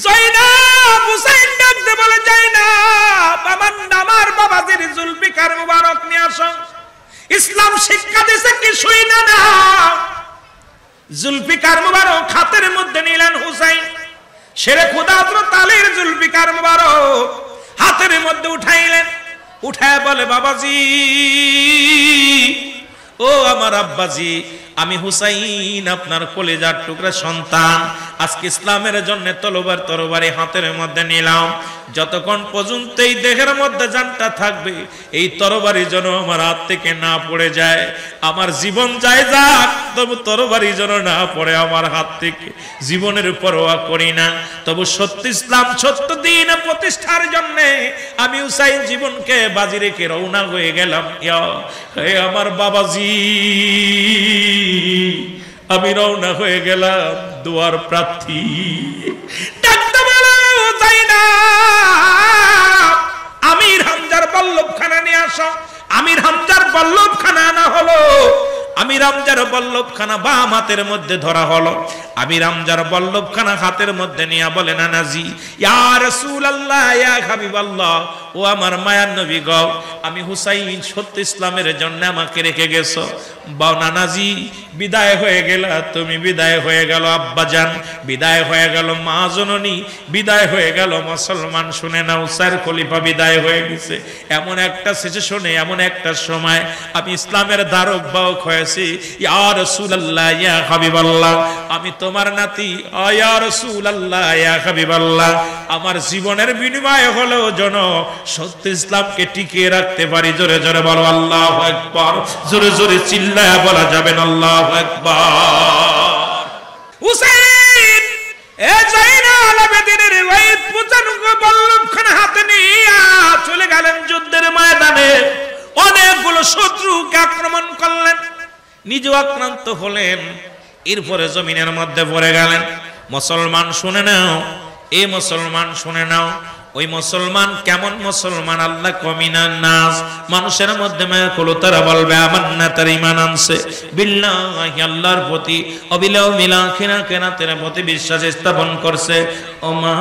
জয়নাব হুসাইন ডাকতে বলে, জয়নাব আমার বাবাজির জুলফিকার মুবারক নিয়ে আসো। ইসলাম শিক্ষা দিয়েছে কি শুইনা না। জুলফিকার মুবারক হাতের মধ্যে নিলেন হুসাইন। শেরে খুদা হযরত আলীর জুলফিকার মুবারক হাতের মধ্যে উঠাইলেন। উঠায় বলে, বাবাজি, ও আমার আব্বাজি, আমি হুসাইন আপনার কলিজার টুকরা সন্তান। আজকে ইসলামের জন্য তরবারি হাতের মধ্যে নিলাম। যতক্ষণ পর্যন্ত এই দেহের মধ্যে জানটা থাকবে, এই তরবারি যেন আমার হাত থেকে না পড়ে যায়। আমার জীবন যায় যাক, তবু তরবারি যেন না পড়ে আমার হাত থেকে। জীবনের পরোয়া করি না, তবু সত্য ইসলাম সত্য দ্বীন প্রতিষ্ঠার জন্য আমি হুসাইন জীবনকে বাজি রেখে রওনা হয়ে গেলাম। হে আমার বাবাজি, আমি রওনা হয়ে গেলাম দুয়ার প্রার্থী। ডাকতে বলো, জয়নাব আমির হামজার বল্লভখানা নিয়ে আসো। আমির হামজার বল্লভখানা আনা হলো। আমির হামজার বল্লভখানা বাম হাতের মধ্যে ধরা হলো। আমির হামজার বল্লভখানা হাতের মধ্যে নিয়ে বলে, নানাজি, ইয়া রাসূলুল্লাহ, ইয়া হাবিবাল্লাহ, ও আমার মায়ার নবী গো, আমি হুসাইন সত্য ইসলামের জন্য আমাকে রেখে গেছো। বাও নানাজি, বিদায় হয়ে গেল তুমি, বিদায় হয়ে গেল আব্বাজান, বিদায় হয়ে গেল মা জননী, বিদায় হয়ে গেল মুসলমান। শুনে নাও, চার খলিফা বিদায় হয়ে গেছে। এমন একটা সিচুয়েশনে, এমন একটা সময় আমি ইসলামের ধারক বাহক হয়েছি। ইয়া রাসূলুল্লাহ, ইয়া হাবিবাল্লাহ, আমি তোমার নাতি। ইয়া রাসূলুল্লাহ, ইয়া হাবিবাল্লাহ, আমার জীবনের বিনিময় হলো যেন সত্য ইসলামকে টিকিয়ে রাখতে পারি। জোরে জোরে বলো আল্লাহু আকবার। জোরে জোরে চিল্লায়া বলা যাবে না আল্লাহু আকবার। হুসাইন এ জাইনাল আবেদিনের ওই পূজানুগ বল্লভখানা হাতে নিয়ে চলে গেলেন যুদ্ধের ময়দানে। অনেকগুলো শত্রুকে আক্রমণ করলেন, নিজেও আক্রান্ত হলেন। এরপরে জমিনের মধ্যে পড়ে গেলেন। মুসলমান শুনে নাও, এ মুসলমান শুনে নাও, ওই মুসলমান কেমন মুসলমান? আল্লাহ কমিনান নাস, মানুষের মধ্যে মায়া করলো, তারা বলবে আমান্না, তার ঈমান আনছে বিল্লাহি, আল্লাহর প্রতি, অবিলাও মিলাখিনা কেনাতের প্রতি বিশ্বাস স্থাপন করছে। ওমা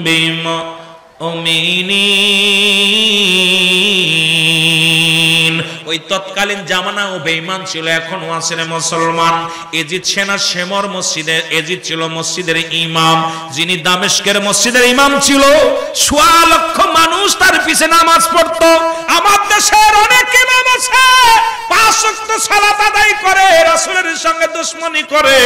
বিমা মুমিনিন। ওই তৎকালীন জামানাও বেঈমান ছিল, এখনো আছে মুসলমান। এজিদ সেনা শেমর মসজিদে, এজিদ ছিল মসজিদের ইমাম, যিনি দামেস্কের মসজিদের ইমাম ছিল। ১৬ লক্ষ মানুষ তার পিছে নামাজ পড়তো। আমার দেশের অনেক ইমাম আছে, ৫ ওয়াক্ত সালাত আদায় করে, রাসূলের সঙ্গে দুশমনি করে,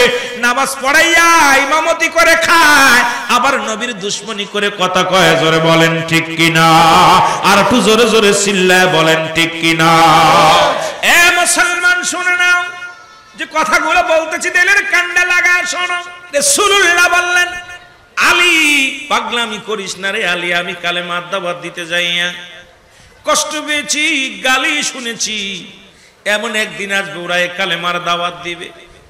নামাজ পড়াইয়া ইমামতি করে খায়, আবার নবীর দুশমনি করে কথা কয়। জোরে বলেন ঠিক কিনা? আর একটু জোরে জোরে চিল্লায় বলেন ঠিক কিনা? এ মুসলমান শুনে নাও, যে কথাগুলো বলতেছি দিলের কান্ডা লাগা শোনো। রাসূলুল্লাহ বললেন, আলী পাগলামি করিস না রে আলী, আমি কালেমার দাওয়াত দিতে যাইয়া কষ্ট পেয়েছি, গালি শুনেছি। এমন একদিন আসবে ওরা কালেমার দাওয়াত দিবে,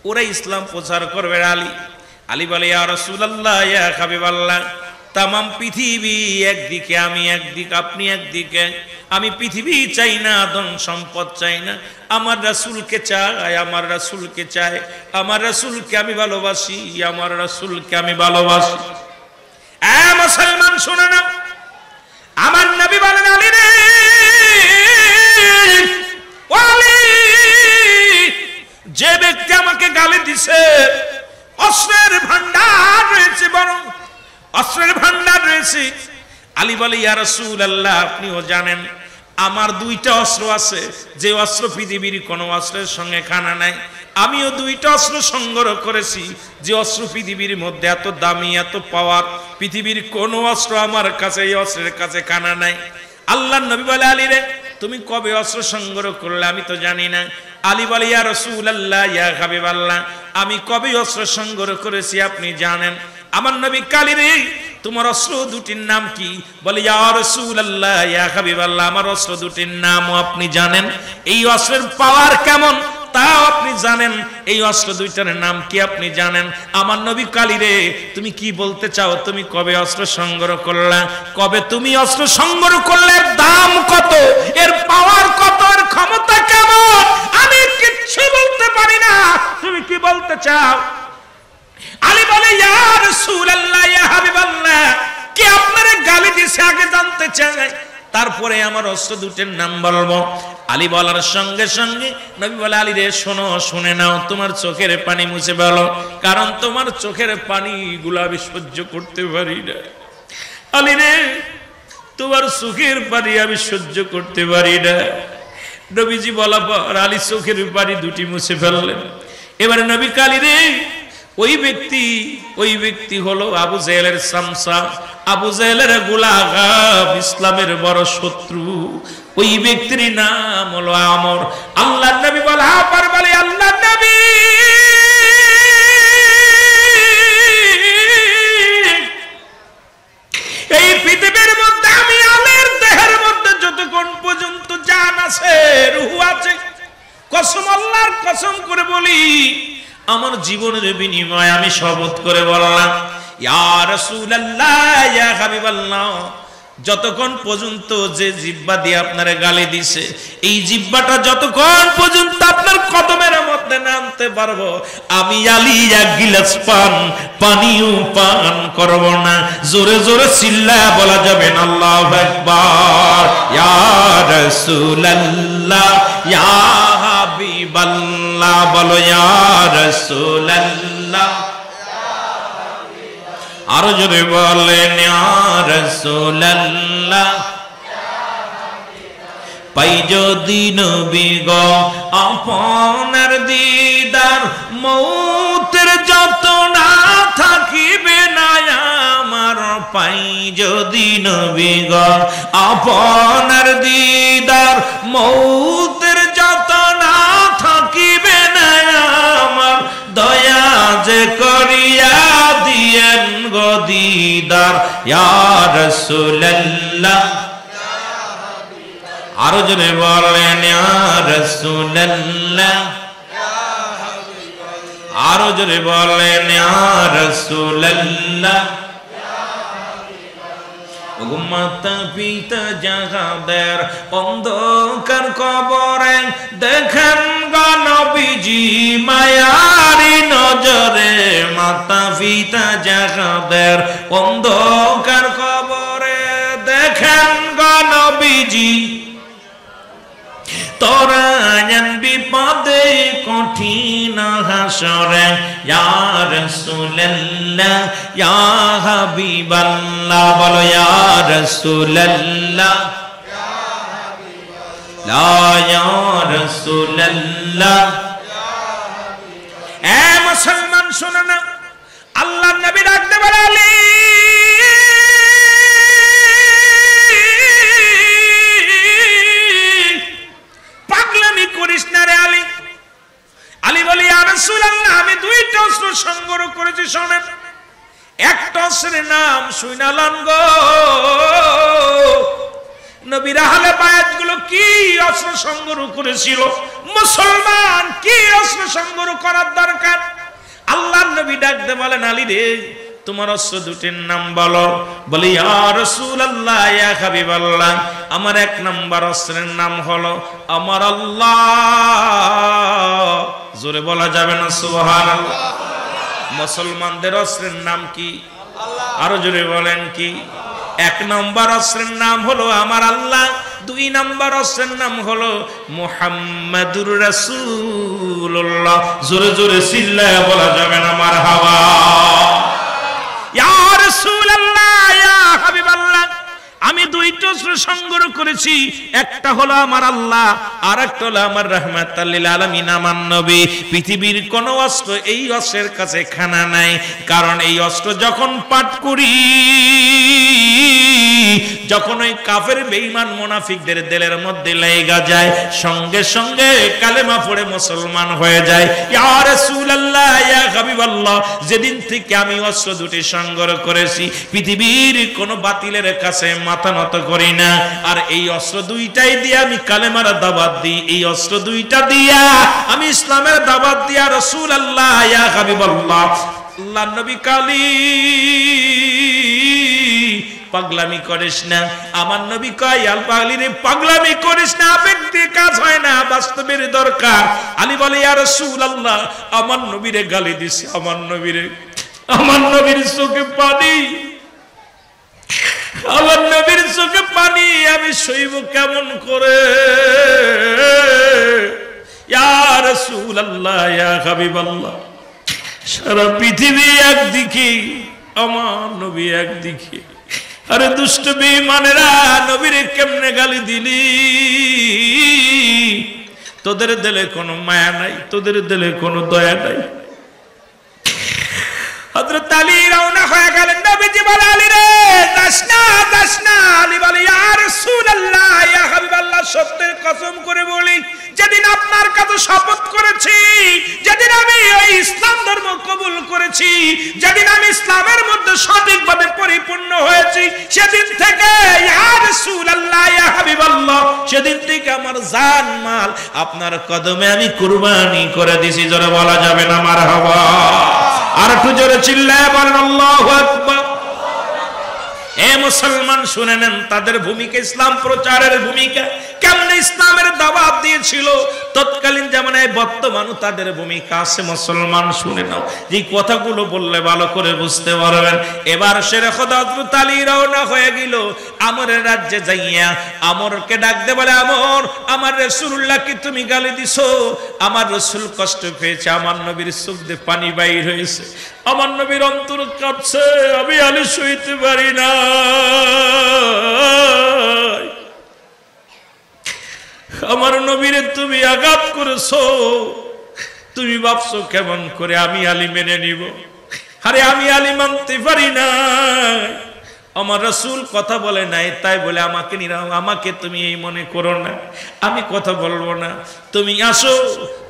ওরা ইসলাম প্রচার করবে। আলী আলী বলে, ইয়া রাসূলুল্লাহ, ইয়া হাবিবাল্লাহ, তামাম পৃথিবী একদিকে, আমি একদিক, আপনি একদিকে। আমি পৃথিবী চাই না, ধন সম্পদ চাই না, আমার রাসূলকে চাই, আমার রাসূলকে চাই, আমার রাসূলকে আমি ভালোবাসি, আমার রাসূলকে আমি ভালোবাসি। এ মুসলমান শুনে না, আমার নবী বলেন, আলী রে, আলী, যে ব্যক্তি আমাকে গালি দিছে, অস্ত্রের ভান্ডার রয়েছে, বরং অস্ত্রের ভান্ডার রয়েছে। আলী বলে, ইয়া রাসূলুল্লাহ, আপনিও জানেন আমার 2টা অস্ত্র আছে, যে অস্ত্র পৃথিবীর কোনো অস্ত্রের সঙ্গে খানা নাই। আমিও 2টা অস্ত্র সংগ্রহ করেছি, যে অস্ত্র পৃথিবীর মধ্যে এত দামি, এত পাওয়ার, পৃথিবীর কোনো অস্ত্র আমার কাছে, এই অস্ত্রের কাছে খানা নাই। আল্লাহর নবী বলে, আলী রে, তুমি কবে অস্ত্র সংগ্রহ করলে? আমি তো জানি না। আলী বলে, ইয়া রাসূলুল্লাহ, ইয়া হাবিবাল্লাহ, আমি কবে অস্ত্র সংগ্রহ করেছি আপনি জানেন? আমার নবী, কালী রে, তোমার অস্ত্র 2টির নাম কি? বলে, ইয়া রাসূলুল্লাহ, ইয়া হাবিবাল্লাহ, আমার অস্ত্র 2টির নামও আপনি জানেন, এই অস্ত্রের পাওয়ার কেমন তাও আপনি জানেন, এই অস্ত্র 2টার নাম কি আপনি জানেন? আমার নবী, কালী রে, তুমি কি বলতে চাও? তুমি কবে অস্ত্র সংগ্রহ করলা? কবে তুমি অস্ত্র সংগ্রহ করলে? এর দাম কত? এর পাওয়ার কত? এর ক্ষমতা কেমন? আমি কিচ্ছু বলতে পারি না, তুমি কি বলতে চাও? আলী বলে, ইয়া রাসূলুল্লাহ, চাই, তারপরে আমার অস্ত্র দুটের নাম বলবো। আলী বলার সঙ্গে সঙ্গে নবী বলে, আলী রে শোনো, শুনে নাও, তোমার চোখের পানি মুছে বলো, কারণ তোমার চোখের পানিগুলো আমি সহ্য করতে পারি না। আলী রে, তোমার চোখের পানি আমি সহ্য করতে পারি না। নবীজি বলা পর আলী চোখের পানি দুটি মুছে ফেললেন। এবারে নবী কালী রে, ওই ব্যক্তি হলো আবু জেহেলের সামসা, আবু জেহেলের গোলাম, ইসলামের বড় শত্রু। ওই ব্যক্তির নাম হলো আমর। আল্লাহর নবী বলে, আবার বলে, আল্লাহর নবী এই পৃথিবীর মধ্যে আমি আলীর দেহের মধ্যে যতক্ষণ পর্যন্ত জান আছে, রূহ আছে, কসম আল্লাহর কসম করে বলি, আমার জীবনের বিনিময়ে আমি শপথ করে বললাম, ইয়া রাসূলুল্লাহ, ইয়া হাবিবাল্লাহ, যতক্ষণ পর্যন্ত যে জিহ্বা দিয়ে আপনার গালি দিছে, এই জিহ্বাটা যতক্ষণ পর্যন্ত আপনার কদমের মধ্যে নামতে পারবো, আমি আলী এক গিলাস পানিও পান করব না। জোরে জোরে চিল্লায়া বলা যাবে না আল্লাহু আকবার। ইয়া রাসূলুল্লাহ, ইয়া হাবিবাল্লাহ, বলো ইয়া রাসূলুল্লাহ, আরো জোরে বলেন ইয়া রাসূলুল্লাহ। পাই যদি নবী গো আপনার দিদার, মৌতের যত না থাকিবে না আমার। পাই যদি নবী গো আপনার দিদার, মৌতের যত না থাকিবে না আমার। দয়া যে করিয়া দিয়েন গো দিদার, ইয়া রাসূলুল্লাহ, আরো জোরে বলেন ইয়া রাসূলুল্লাহ, আরো জোরে বলেন ইয়া রাসূলুল্লাহ। মাতা পিতা যাহাদের অন্ধকার কবরে, দেখেন গো নবীজি মায়ারি নজরে। মাতা পিতা যাহাদের অন্ধকার কবরে, দেখেন গো নবীজি তোরায়ন বিপদে কঠিন হাসরে। ইয়া রাসূলুল্লাহ, ইয়া হাবিবাল্লাহ, বলো ইয়া রাসূলুল্লাহ, লা ইয়া রাসূলুল্লাহ। এ মুসলমান শোনো না, আল্লাহর নবী ডাকতে বলে, আলী পাগলামি করিস না রে আলী। আলী বলি, ইয়া রাসূলুল্লাহ, আমি দুইটা অস্ত্র সংগ্রহ করেছি, শোনেন। একটা অস্ত্রের নাম শুনালান গো নবীর আহলে বায়াত গুলো কি অস্ত্র সংগ্রহ করেছিল, মুসলমান কি অস্ত্র সংগ্রহ করার দরকার। আল্লাহর নবী ডাকতে বলেন, আলী রে, তোমার অস্ত্র দুটির নাম বলো। বলি, ইয়া রাসূলুল্লাহ, ইয়া হাবিবাল্লাহ, আমার এক নাম্বার অস্ত্রের নাম হলো আমার আল্লাহ। জোরে বলা যাবে না সুবহানাল্লাহ। মুসলমানদের অস্ত্রের নাম কি? আরো জোরে বলেন কি? এক নাম্বার অস্ত্রের নাম হলো আমার আল্লাহ, দুই নাম্বার অস্ত্রের নাম হলো মুহাম্মাদুর রাসূলুল্লাহ। জোরে জোরে চিল্লায়া বলা যাবে না মারহাবা। ইয়া রাসূলুল্লাহ, ইয়া হাবিবাল্লাহ, আমি দুইটা অস্ত্র সংগ্রহ করেছি, একটা হলো আমার আল্লাহ, আর একটা হলো আমার রাহমাতাল লিল আলামিন, আমার নবী। পৃথিবীর কোন অস্ত্র এই অস্ত্রের কাছে খানা নাই, কারণ এই অস্ত্র যখন পাঠ করি, যখন ওই কাফের বেঈমান মুনাফিকদের দিলের মধ্যে লেগে যায়, সঙ্গে সঙ্গে কালেমা পড়ে মুসলমান হয়ে যায়। ইয়া রাসূলুল্লাহ, ইয়া হাবিবাল্লাহ, যেদিন থেকে আমি অস্ত্র দুটি সংগ্রহ করেছি, পৃথিবীর কোন বাতিলের কাছে মাথা নত করি না। আর এই অস্ত্র দুইটাই দিয়ে আমি কালেমার দাওয়াত দিই, এই অস্ত্র দুইটা দিয়া আমি ইসলামের দাওয়াত দিয়া। রাসূলুল্লাহ, ইয়া হাবিবাল্লাহ, আল্লাহর নবী কালী, পাগলামি করিস না। আমার নবী কয়, আল পাগলি রে, পাগলামি করিস না, আবেগ দিয়ে কাজ হয় না, বাস্তবের দরকার। আলী বলে, ইয়া রাসূলুল্লাহ, আমার নবীরে গালি দিছে, আমার নবীর চোখে পানি, আমার নবীর চোখে পানি আমি সইব কেমন করে? ইয়া রাসূলুল্লাহ, ইয়া হাবিবাল্লাহ, সারা পৃথিবী একদিকে, আমার নবী একদিকে। আরে দুষ্ট বেঈমানেরা, নবীরে কেমনে গালি দিলি? তোদের দিলে কোনো মায়া নাই, তোদের দিলে কোনো দয়া নাই। হযরত আলী রওনা হয়ে গেলেন। নবীজি বলে, আলী রে যাস না, যাস না। আলী বলে, ইয়া রাসূলুল্লাহ, ইয়া হাবিবাল্লাহ, সত্যের কসম করে বলি, যেদিন আপনার কাছে শপথ করেছি, যেদিন আমি ওই ইসলাম ধর্ম কবুল করেছি, যেদিন আমি ইসলামের মধ্যে সঠিকভাবে পরিপূর্ণ হয়েছি, সেদিন থেকে ইয়া রাসূলুল্লাহ, ইয়া হাবিবাল্লাহ, সেদিন থেকে আমার জান মাল আপনার কদমে আমি কুরবানি করে দিয়েছি। জোরে বলা যাবে না মারহাবা? আর একটু জোরে চিল্লায় বলেন আল্লাহু আকবার। এ মুসলমান শুনে নেন তাদের ভূমিকা, ইসলাম প্রচারের ভূমিকা, কেমনে ইসলামের দাওয়াত দিয়েছিল তৎকালীন জামানায়, বর্তমানও তাদের ভূমিকা আছে। মুসলমান শুনে নাও, যে কথাগুলো বললে ভালো করে বুঝতে পারবেন। এবার শেরে খোদা হযরত আলী রওনা হয়ে গেল আমরের রাজ্যে যাইয়া। আমরকে ডাক দে, বলে, আমর, আমার রাসূলুল্লাহকে তুমি গালি দিছো, আমার রাসূল কষ্ট পেয়েছে, আমার নবীর চোখ দিয়ে পানি বাইর হয়েছে, আমার নবীর অন্তর কাঁপছে, আমি আলী সইতে পারি না। আমার নবীরে তুমি আঘাত করেছো, তুমি ভাবছো কেমন করে আমি আলী মেনে নিব? আরে আমি আলী মানতে পারি না। আমার রাসূল কথা বলে নাই, তাই বলে আমাকে আমাকে তুমি এই মনে করো না, আমি কথা বলবো না। তুমি আসো,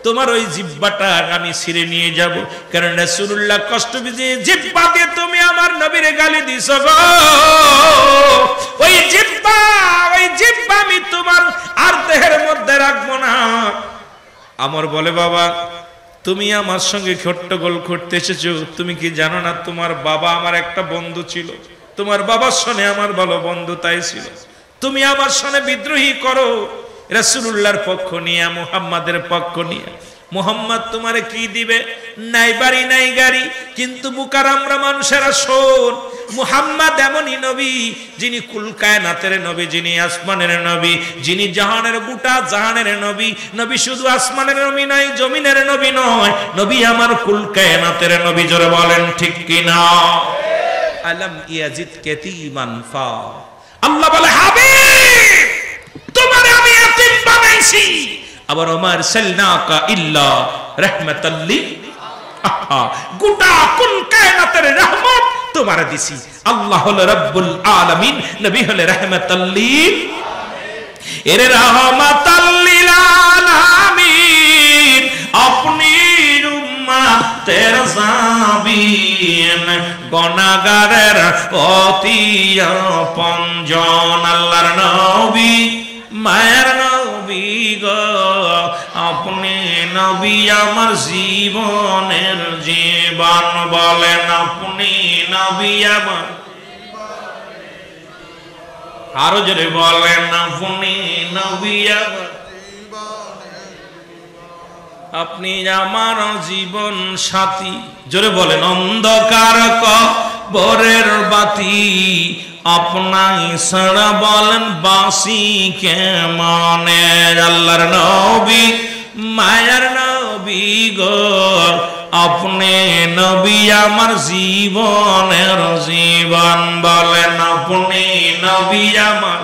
তোমার ওই জিহ্বাটা আমি ছিঁড়ে নিয়ে যাব, কারণ রাসূলুল্লাহ কষ্ট পেয়ে জিহ্বা দিয়ে তুমি আমার নবীরে গালি দিছো গো। ওই জিহ্বা আমি তোমার আর দেহের মধ্যে রাখবো না। আমার বলে, বাবা, তুমি আমার সঙ্গে হট্টগোল করতে এসেছো, তুমি কি জানো না তোমার বাবা আমার একটা বন্ধু ছিল, তোমার বাবার সঙ্গে আমার ভালো বন্ধুতাই ছিল, তুমি আমার সঙ্গে বিদ্রোহী করো রাসূলুল্লাহর পক্ষ নিয়ে, মুহাম্মাদের পক্ষ নিয়ে। মুহাম্মদ তোমারে কি দিবে? নাই বাড়ি নাই গাড়ি, কিন্তু বুকার আমরা মানুষেরা শোন, মুহাম্মদ এমনই নবী যিনি কুল কায়নাতের নবী, যিনি আসমানের নবী, যিনি জাহানের গোটা জাহানের নবী। নবী শুধু আসমানের নবী নয়, জমিনের নবী নয়, নবী আমার কুল কায়নাতের নবী। জোরে বলেন ঠিক কিনা? আলম ইয়াজিদ কাতীমান ফা, আল্লাহ বলে, হাবিব তোমারে আমি এতিম বানাইছি, আবার ওমার সালনাকা ইল্লা রাহমাতাল লিল গোটা কুল কায়নাতের রহমত তোমারে দিছি। আল্লাহ হলো রব্বুল আলামিন, নবী হলো রাহমাতাল লিল আলামিন। এর রাহমাতাল লিল আলামিন আপনি উম্মতের জাবিন, গুনাহগারের অতি আপনজন। আল্লাহর নবী, মায়ের নবী গো, আপনি নবী আমার জীবনের জীবন। বলেন, আপনি নবী আমার, আরো জোরে বলেন, আপনি নবী আমার, আপনি আমার জীবন সাথী। জোরে বলেন, অন্ধকার কবরের বাতি আপনাই ছাড়া বলেন বাসি কেমনে। আল্লাহর নবী, মায়ের নবী গো, আপনি নবী আমার জীবনের জীবন। বলেন, আপনি নবী আমার।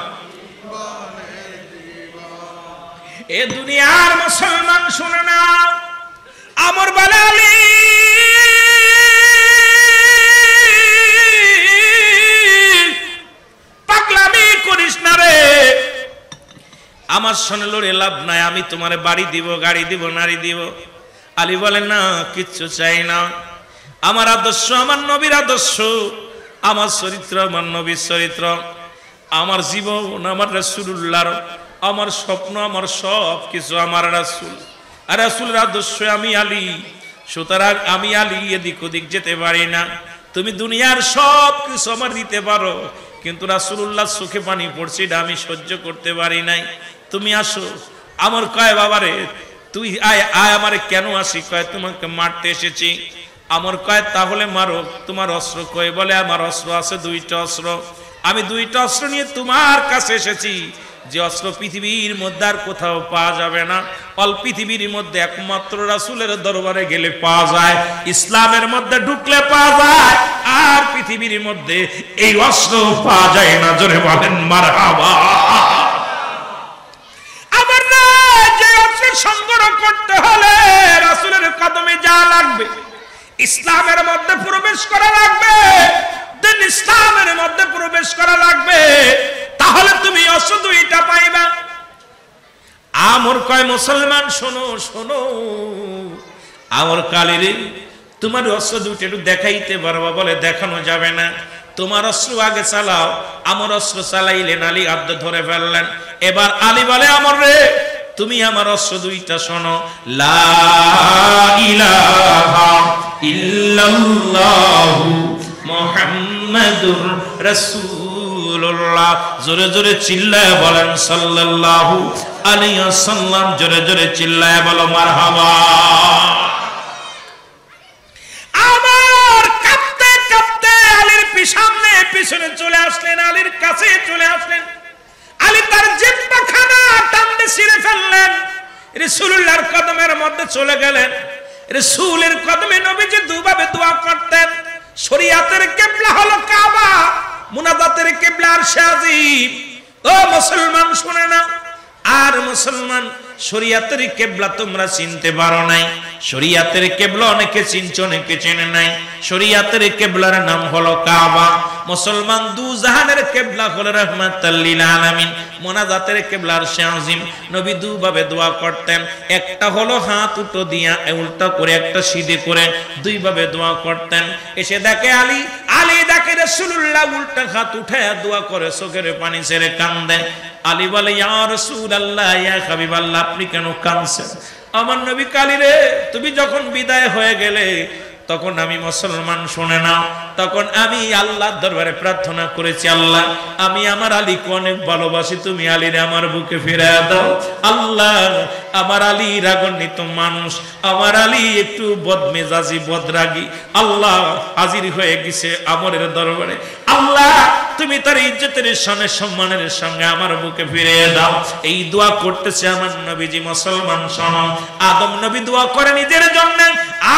এ দুনিয়ার মুসলমান শুনে না, আমর বলে, আলী পাগলামি করিস না রে, আমার সঙ্গে লড়ে লাভ নাই, আমি তোমারে বাড়ি দিব, গাড়ি দিব, নারী দিব। আলী বলেন, না, কিচ্ছু চাই না, আমার আদর্শ আমার নবীর আদর্শ, আমার চরিত্র আমার নবীর চরিত্র, আমার জীবন আমার রাসূলুল্লাহর, আমার স্বপ্ন আমার সব কিছু আমার রাসূল। আর রাসূলের আদর্শ আমি আলী, সুতরাং আমি আলী এদিক ওদিক যেতে পারি না। তুমি দুনিয়ার সব কিছু আমার দিতে পারো, কিন্তু রাসূলুল্লাহর চোখে পানি পড়ছে, এটা আমি সহ্য করতে পারি নাই। তুমি আসো। আমার কয়, বাবারে তুই আয়, আয় আমারে কেন আসি? কয়, তোমাকে মারতে এসেছি। আমার কয়, তাহলে মারো, তোমার অস্ত্র কই? বলে, আমার অস্ত্র আছে 2টা অস্ত্র। আমি দুইটা অস্ত্র নিয়ে তোমার কাছে এসেছি, যে অস্ত্র পৃথিবীর মধ্যে আর কোথাও পাওয়া যাবে না, অল পৃথিবীর মধ্যে একমাত্র রাসূলের দরবারে গেলে পাওয়া যায়, ইসলামের মধ্যে ঢুকলে পাওয়া যায়, আর পৃথিবীর মধ্যে এই অস্ত্র পাওয়া যায় না। জোরে বলেন মারহাবা। আমার না, যে অস্ত্র সংগ্রহ করতে হলে রাসূলের কদমে যাওয়া লাগবে, ইসলামের মধ্যে প্রবেশ করা লাগবে, দিন ইসলামের মধ্যে প্রবেশ করা লাগবে, তাহলে তুমি অস্ত্র দুইটা পাইবা। আমর কয় মুসলমান শোনো শোনো, আমর কালীরে তোমার অস্ত্র দুটো একটু দেখাইতে পারবা? বলে দেখানো যাবে না, তোমার অস্ত্র আগে চালাও। আমর অস্ত্র চালাইলেন, আলী আদ্য ধরে ফেললেন। এবার আলী বলে আমর রে, তুমি আমার অস্ত্র দুইটা শোনো, লা ইলাহা ইল্লাল্লাহু মুহাম্মাদুর রাসূলুল্লাহ। জোরে জোরে চিল্লায় বলেন সাল্লাল্লাহু আলাইহি ওয়াসাল্লাম। জোরে জোরে চিল্লায় বলো মারহাবা। আমার কাঁপতে কাঁপতে আলীর সামনে পিছনে চলে আসলেন, আলীর কাছে চলে আসলেন। আলী তার জিহ্বাখানা টানতে ছিঁড়ে ফেললেন, রাসূলুল্লাহর কদমের মধ্যে চলে গেলেন। রাসূলের কদমে নবীজি দুভাবে দোয়া করতেন। শরীয়তের কিবলা হলো কাবা, মুনাজাতের কিবলা আরশে আজিম। ও মুসলমান শুনে না, আর মুসলমান শরীয়তের কিবলা তোমরা চিনতে পারো নাই। শরীয়তের কিবলা অনেকে চিনছো, অনেকে চেনে নাই। শরীয়তের কিবলার নাম হলো কাবা। মুসলমান দু জাহানের কিবলা হলো রাহমাতাল লিল আলামিন। মুনাজাতের কিবলা আরশে আজিম। নবী দুভাবে দোয়া করতেন, একটা হলো হাত উল্টো দিয়া উল্টা করে, একটা সিধে করে, দুইভাবে দোয়া করতেন। এসে দেখে আলী, আলী দেখে রাসূলুল্লাহ উল্টা হাত উঠায়া দোয়া করে, চোখের পানি ছেড়ে কান্দে। আলী বলে ইয়া রাসূলুল্লাহ, ইয়া হাবিবাল্লাহ, আপনি কেন কাঁদছেন? আমার নবী কালী রে, তুমি যখন বিদায় হয়ে গেলে তখন আমি মুসলমান শুনে নাও, তখন আমি আল্লাহর দরবারে প্রার্থনা করেছি, আল্লাহ আমি আমার আলীকে অনেক ভালোবাসি, তুমি আলীরে আমার বুকে ফিরিয়ে দাও। আল্লাহ আমার আলী রাগান্বিত মানুষ, আমার আলী একটু বদমেজাজি বদরাগী, আল্লাহ হাজির হয়ে গেছে আমরের দরবারে। আল্লাহ তুমি তার ইজ্জতের সঙ্গে সম্মানের সঙ্গে আমার বুকে ফিরিয়ে দাও। এই দোয়া করতেছে আমার নবীজি। মুসলমান শোনো, আদম নবী দোয়া করে নিজের জন্য,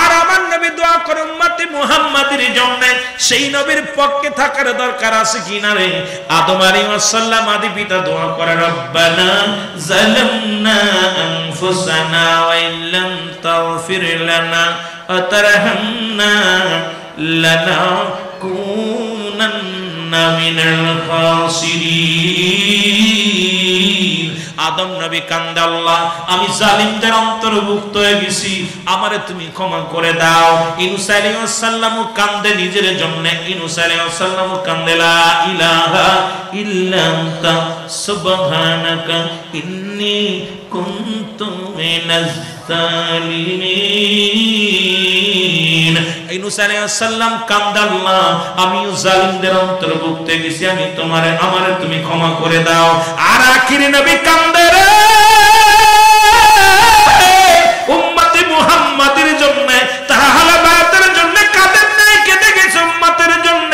আর আমার নবী দোয়া করে উম্মতে মুহাম্মাদের জন্য। সেই নবীর পক্ষে থাকার দরকার আছে কিনা রে? আদম আলাইহিস সালাম আদি পিতা দোয়া করে, রব্বানা যালামনা আনফুসানা ওয়া ইল্লাম তাগফির লানা ওয়া তারহামনা লানাকুনান্না মিনাল খাসিরিন। আদম নবী কান্দে, আল্লাহ আমি জালিমদের অন্তর্ভুক্ত হয়ে গেছি, আমারে তুমি ক্ষমা করে দাও। ইউনূস আলাইহিস সালাম কান্দে নিজের জন্য, ইউনূস আলাইহিস সালাম কান্দে, লা ইলাহা ইল্লা আনতা সুবহানাকা ইন্নী কুনতু মিনাজ জালিমিন। ইউনূস আলাইহিস সালাম কান্দে, আল্লাহ আমিও জালিমদের অন্তর্ভুক্ত হয়ে গেছি, আমি আমারে তুমি ক্ষমা করে দাও। আর আখিরি নবী কান্দে রে উম্মতে মুহাম্মাদের জন্য, তারা আহলে বায়তের জন্য কাঁদেন নাই, কেঁদে গেছে উম্মতের জন্য।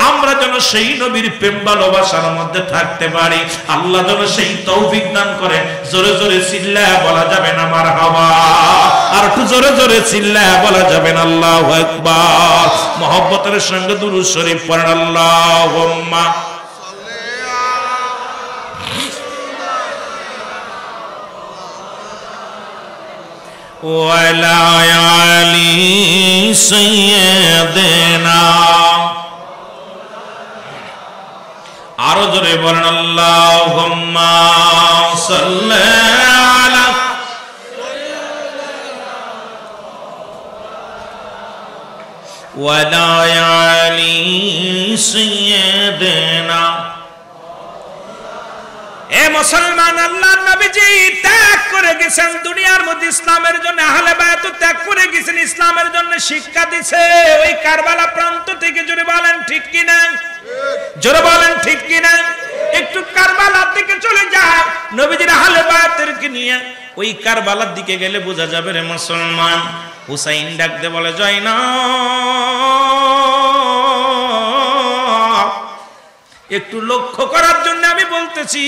আমরা যেন সেই নবীর প্রেম ভালোবাসার মধ্যে থাকতে পারি, আল্লাহ যেন সেই তৌফিক দান করে। জোরে জোরে চিল্লায়া বলা যাবে না মারহাবা? আর একটু জোরে জোরে চিল্লায়া বলা যাবে না আল্লাহু আকবার? মুহাব্বতের সঙ্গে দুরূদ শরীফ পড়েন, আল্লাহুম্মা ওয়ালা আলি সাইয়্যিদিনা। আরো জোরে বলেন, আল্লাহুম্মা সাল্লি আলা ওয়ালা আলি সাইয়্যিদিনা। এ মুসলমান, আল্লাহর নবীজি ত্যাগ করে গেছেন দুনিয়ার মধ্যে ইসলামের জন্য, আহলে বায়ত ত্যাগ করে গেছেন ইসলামের জন্য, শিক্ষা দিছে ওই কারবালা প্রান্ত থেকে। জোরে বলেন ঠিক কিনা? জোরে বলেন ঠিক কিনা? একটু কারবালার দিকে চলে যায় নবীজির আহলে বায়তকে নিয়ে, ওই কারবালার দিকে গেলে বোঝা যাবে রে মুসলমান। হুসাইন ডাকতে বলে, জয়নাব একটু লক্ষ্য করার জন্য আমি বলতেছি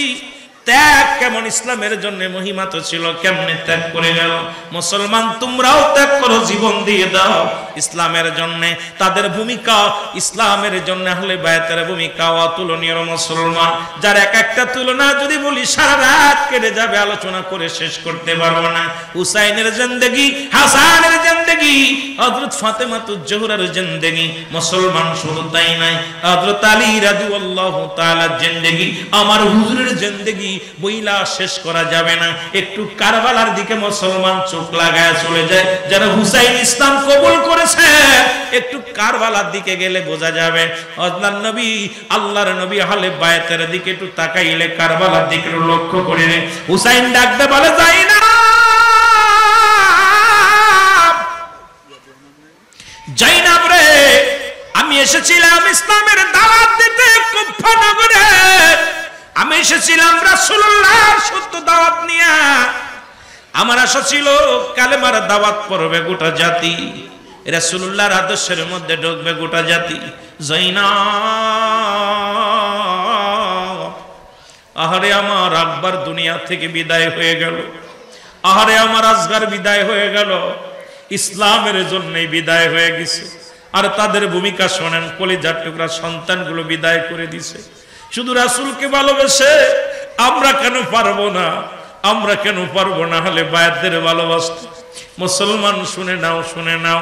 ত্যাগ কেমন ইসলামের জন্য মহিমা তো ছিল, কেমনে ত্যাগ করে গেল। মুসলমান তোমরাও ত্যাগ করো, জীবন দিয়ে দাও ইসলামের জন্য। তাদের ভূমিকা ইসলামের জন্য আহলে বায়াতের ভূমিকা অতুলনীয়। মুসলমান যার এক একটা তুলনা যদি বলি সারা রাত কেটে যাবে, আলোচনা করে শেষ করতে পারবো না। হুসাইনের জিন্দেগি, হাসানের জিন্দেগি, হযরত ফাতেমাতুজ জোহরার জিন্দেগি, মুসলমান শুধু তাই নাই, হযরত আলী রাদিয়াল্লাহু তাআলা জিন্দেগি, আমার হুজুরের জিন্দেগি বইলা শেষ করা যাবে না। একটু কারবালার দিকে মুসলমান চোখ লাগায় চলে যায়। যারা হুসাইন ইসলাম কবুল করেছে, একটু কারবালার দিকে গেলে বোঝা যাবে আল্লাহর নবী, আল্লাহর নবী আহলে বায়াতের দিকে একটু তাকাইলে, কারবালার দিকে লক্ষ্য করে হুসাইন ডাকতে বলে, যাই না জাইনাব রে, আমি এসেছিলাম ইসলামের দাওয়াত দিতে কুফা নগরে। আমি এসেছিলাম রাসূলুল্লাহর সত্য দাওয়াত নিয়ে। আমার আশা ছিল কালেমার দাওয়াত পড়বে গোটা জাতি, রাসূলুল্লাহর আদর্শের মধ্যে ঢুকবে গোটা জাতি। জাইনাব, আহারে আমার আকবর দুনিয়া থেকে বিদায় হয়ে গেল, আহারে আমার আসগর বিদায় হয়ে গেল, ইসলামের জন্যই বিদায় হয়ে গেছে। আর তাদের ভূমিকা শোনেন, কলিজার টুকরা সন্তানগুলো বিদায় করে দিছে। শুধু রাসূলকে ভালোবেসে আমরা কেন পারবো না, আমরা কেন পারবো না আহলে বায়াতদের ভালোবাসতে? মুসলমান শুনে নাও, শুনে নাও,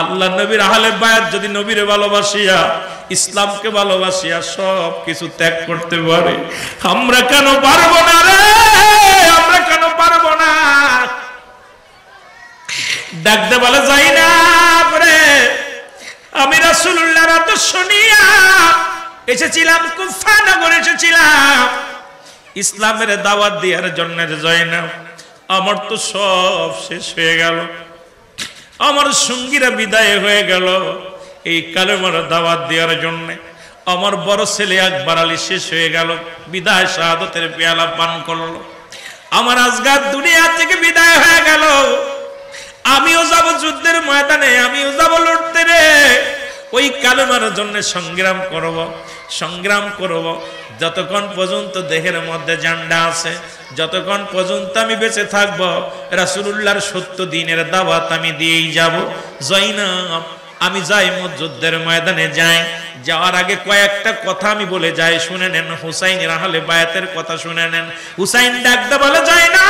আল্লাহ নবীর আহলে বায়াত যদি নবীরে ভালোবাসিয়া, ইসলামকে ভালোবাসিয়া সব কিছু ত্যাগ করতে পারে, আমরা কেন পারবো না রে? আমরা কেন পারবো না? ডাকতে বলে, যাই না রে, আমি রাসূলুল্লাহর আদর্শ নিয়া এসেছিলাম, কুফা নগরে এসেছিলাম ইসলামের দাওয়াত দেওয়ার জন্য। জাইনাব, আমার তো সব শেষ হয়ে গেল, আমার সঙ্গীরা বিদায় হয়ে গেল এই কালেমার দাওয়াত দেওয়ার জন্য। আমার বড় ছেলে আকবর আলী শেষ হয়ে গেল, বিদায় শাহাদাতের পেয়ালা পান করলো। আমার আসগর দুনিয়া থেকে বিদায় হয়ে গেল। আমিও যাব যুদ্ধের ময়দানে, আমিও যাব লড়তে রে, ওই কালেমার জন্য সংগ্রাম করব, সংগ্রাম করব। যতক্ষণ পর্যন্ত দেহের মধ্যে জান্ডা আছে, যতক্ষণ পর্যন্ত আমি বেঁচে থাকবো, রাসূলুল্লাহর সত্য দ্বীনের দাওয়াত আমি দিয়েই যাব। জাইনাব, আমি যাই যুদ্ধের ময়দানে যাই, যাওয়ার আগে কয়েকটা কথা আমি বলে যাই, শুনে নেন। হুসাইনের আহলে বায়াতের কথা শুনে নেন। হুসাইন ডাকতে বলে, জাইনাব,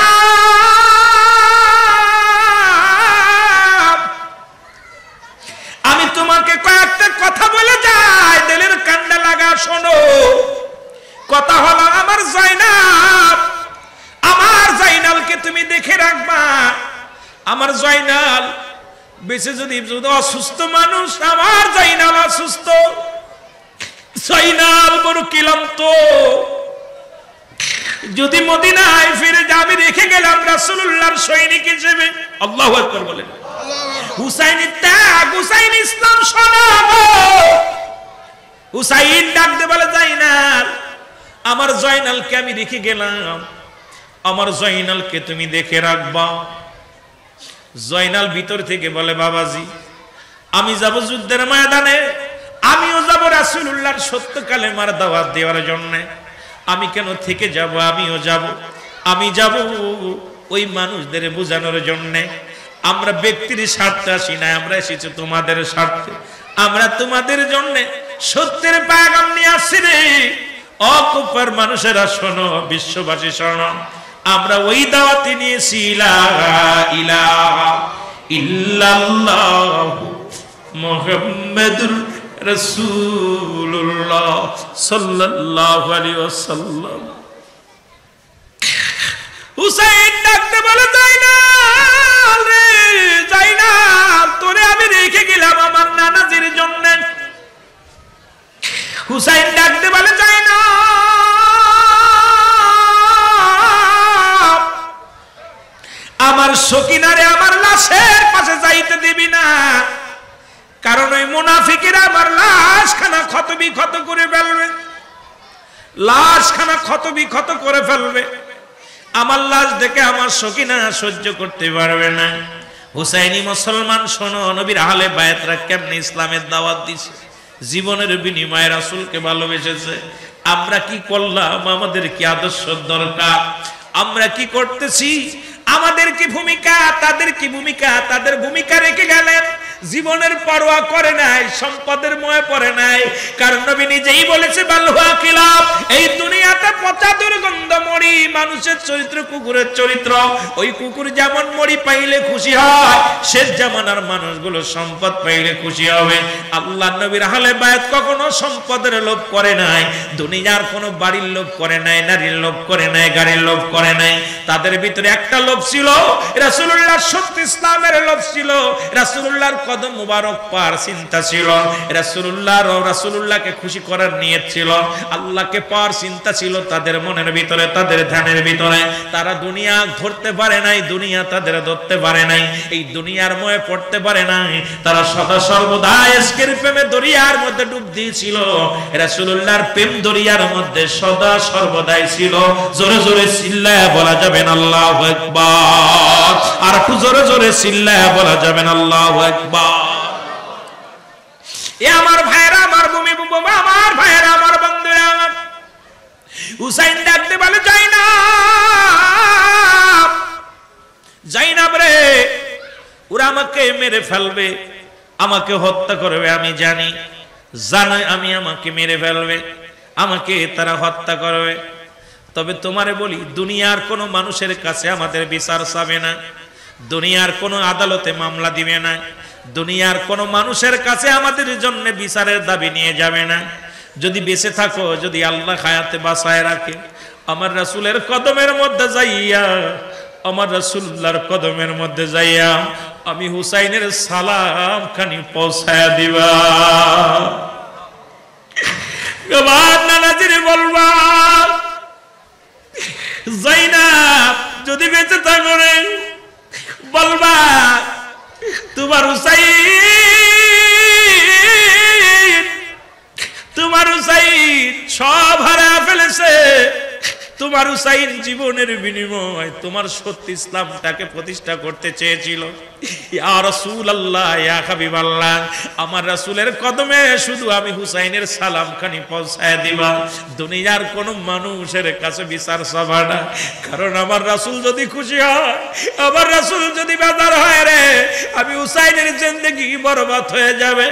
আমি তোমাকে কয়েকটা কথা বলে যাই, দিলের কান্ডা লাগা শোনো। কথা হলো, আমার জাইনাব, আমার জাইনালকে তুমি দেখে রাখবা। আমার জাইনাল বেঁচে যদি অসুস্থ মানুষ, আমার জাইনাল অসুস্থ, জাইনাল বড় ক্লান্ত, যদি মদিনায় ফিরে যাবে, রেখে গেলাম রাসূলুল্লাহর সৈনিক হিসেবে। আল্লাহু আকবার বলেন। হুসাইনের ত্যাগ, হুসাইন ইসলাম শোনাবো। হুসাইন ডাকতে বলে, জাইনাল, আমার জাইনালকে আমি রেখে গেলাম, আমার জাইনালকে তুমি দেখে রাখবা। জাইনাল ভিতর থেকে বলে, বাবাজি, আমি যাব যুদ্ধের ময়দানে, আমিও যাব রাসূলুল্লাহর সত্য কালেমার দাওয়াত দেওয়ার জন্য। আমি কেন থেকে যাব? আমিও যাব, আমি যাব ওই মানুষদের বোঝানোর জন্য। আমরা ব্যক্তির স্বার্থে আসি না, আমরা এসেছি তোমাদের স্বার্থে। আমরা তোমাদের জন্য সত্যের পয়গাম নিয়ে আসছি রে। অকুপার মানুষেরা শোনো, বিশ্ববাসী শোনো, আমরা ওই দাওয়াতে নিয়েছি, লা ইলাহা ইল্লাল্লাহু মুহাম্মাদুর রাসূলুল্লাহ সাল্লাল্লাহু আলাইহি ওয়াসাল্লাম। হুসাইন ডাকতে বলে, জাইনাল রে, জাইনাল, তোরে আমি রেখে গেলাম আমার নানাজির জন্য। হুসাইন ডাকতে বলে, জাইনাল, আমার সকিনারে আমার লাশের পাশে যাইতে দিবি না, কারণ ওই মুনাফিকেরা আমার লাশখানা ক্ষতবিক্ষত করে ফেলবে, লাশখানা ক্ষতবিক্ষত করে ফেলবে। আমার লাশ দেখে আমার সকিনা সহ্য করতে পারবে না। হুসাইনি মুসলমান শোনো, নবীর আহলে বায়াতরা কেমনে ইসলামের দাওয়াত দিছে, জীবনের বিনিময়ে রাসূলকে ভালোবেসেছে। আমরা কি করলাম? আমাদের কি আদর্শ দরকার? আমরা কি করতেছি? আমাদের কি ভূমিকা? তাদের কি ভূমিকা? তাদের ভূমিকা রেখে গেলেন, জীবনের পরোয়া করে নাই, সম্পদের ময়ে পড়ে নাই। কারণ নবী নিজেই বলেছে বালহুয়া কিলাব, এই দুনিয়াতে পচা দুর্গন্ধ মরি, মানুষের চরিত্র কুকুরের চরিত্র। ওই কুকুর যেমন মরি পাইলে খুশি হয়, শেষ জামানার মানুষগুলো সম্পদ পাইলে খুশি হবে। আল্লাহ নবীর আহলে বায়াত কখনো সম্পদের লোভ করে নাই, দুনিয়ার কোনো বাড়ির লোভ করে নাই, নারীর লোভ করে নাই, গাড়ির লোভ করে নাই। তাদের ভিতরে একটা লোভ ছিল, রাসূলুল্লাহ সত্য ইসলামের লোভ ছিল, রাসূলুল্লাহর কদম মুবারক পার চিন্তা ছিল, রাসূলুল্লাহকে খুশি করার নিয়ত ছিল, আল্লাহকে পাওয়ার চিন্তা ছিল তাদের মনের ভিতরে, তাদের ধ্যানের ভিতরে। তারা দুনিয়া ধরতে পারে নাই, দুনিয়া তাদের ধরতে পারে নাই, এই দুনিয়ার ময়ে পড়তে পারে নাই। তারা সদা সর্বদা ইশকের প্রেমে দরিয়ার মধ্যে ডুব দিয়েছিল, রাসূলুল্লাহর প্রেম দরিয়ার মধ্যে সদা সর্বদাই ছিল। জোরে জোরে চিল্লায়া বলা যাবেন আল্লাহু আকবার, আর একটু জোরে জোরে চিল্লায়া বলা যাবেন আল্লাহু আকবার। এ আমার ভাইরা, আমার ভূমি বাবা, আমার ভাইরা, আমার বন্ধুরা, আমার হুসাইন ডাকতে বলে জাইনাব রে, ওরা আমাকে মেরে ফেলবে, আমাকে হত্যা করবে, আমি জানি, জানে আমি আমাকে মেরে ফেলবে, আমাকে তারা হত্যা করবে। তবে তোমারে বলি, দুনিয়ার কোনো মানুষের কাছে আমাদের বিচার চাবে না, দুনিয়ার কোনো আদালতে মামলা দিবে না, দুনিয়ার কোনো মানুষের কাছে আমাদের জন্য বিচারের দাবি নিয়ে যাবে না। যদি বেঁচে থাকো, যদি আল্লাহ হায়াতে বাঁচায় রাখে, আমার রাসূলের কদমের মধ্যে যাইয়া, আমার রাসূলুল্লাহর কদমের মধ্যে যাইয়া আমি হুসাইনের সালাম খানি পৌঁছায়া দিবা। নানাজির বলবা, জাইনাব যদি বেঁচে থাকো রে, বলবা তোমার হুসাইন সব হারা ফেলেছে, তোমার হুসাইন জীবনের বিনিময় তোমার সত্য ইসলামটাকে প্রতিষ্ঠা করতে চেয়েছিল। ইয়া রাসূলুল্লাহ, ইয়া হাবিবাল্লাহ, আমার রাসূলের কদমে শুধু আমি হুসাইনের সালাম খানি পৌঁছায় দিবা, দুনিয়ার কোন মানুষের কাছে বিচার চাবা না। কারণ আমার রাসূল যদি খুশি হয়, আমার রাসূল যদি বেজার হয় রে, আমি হুসাইনের জিন্দেগি বরবাদ হয়ে যাবে।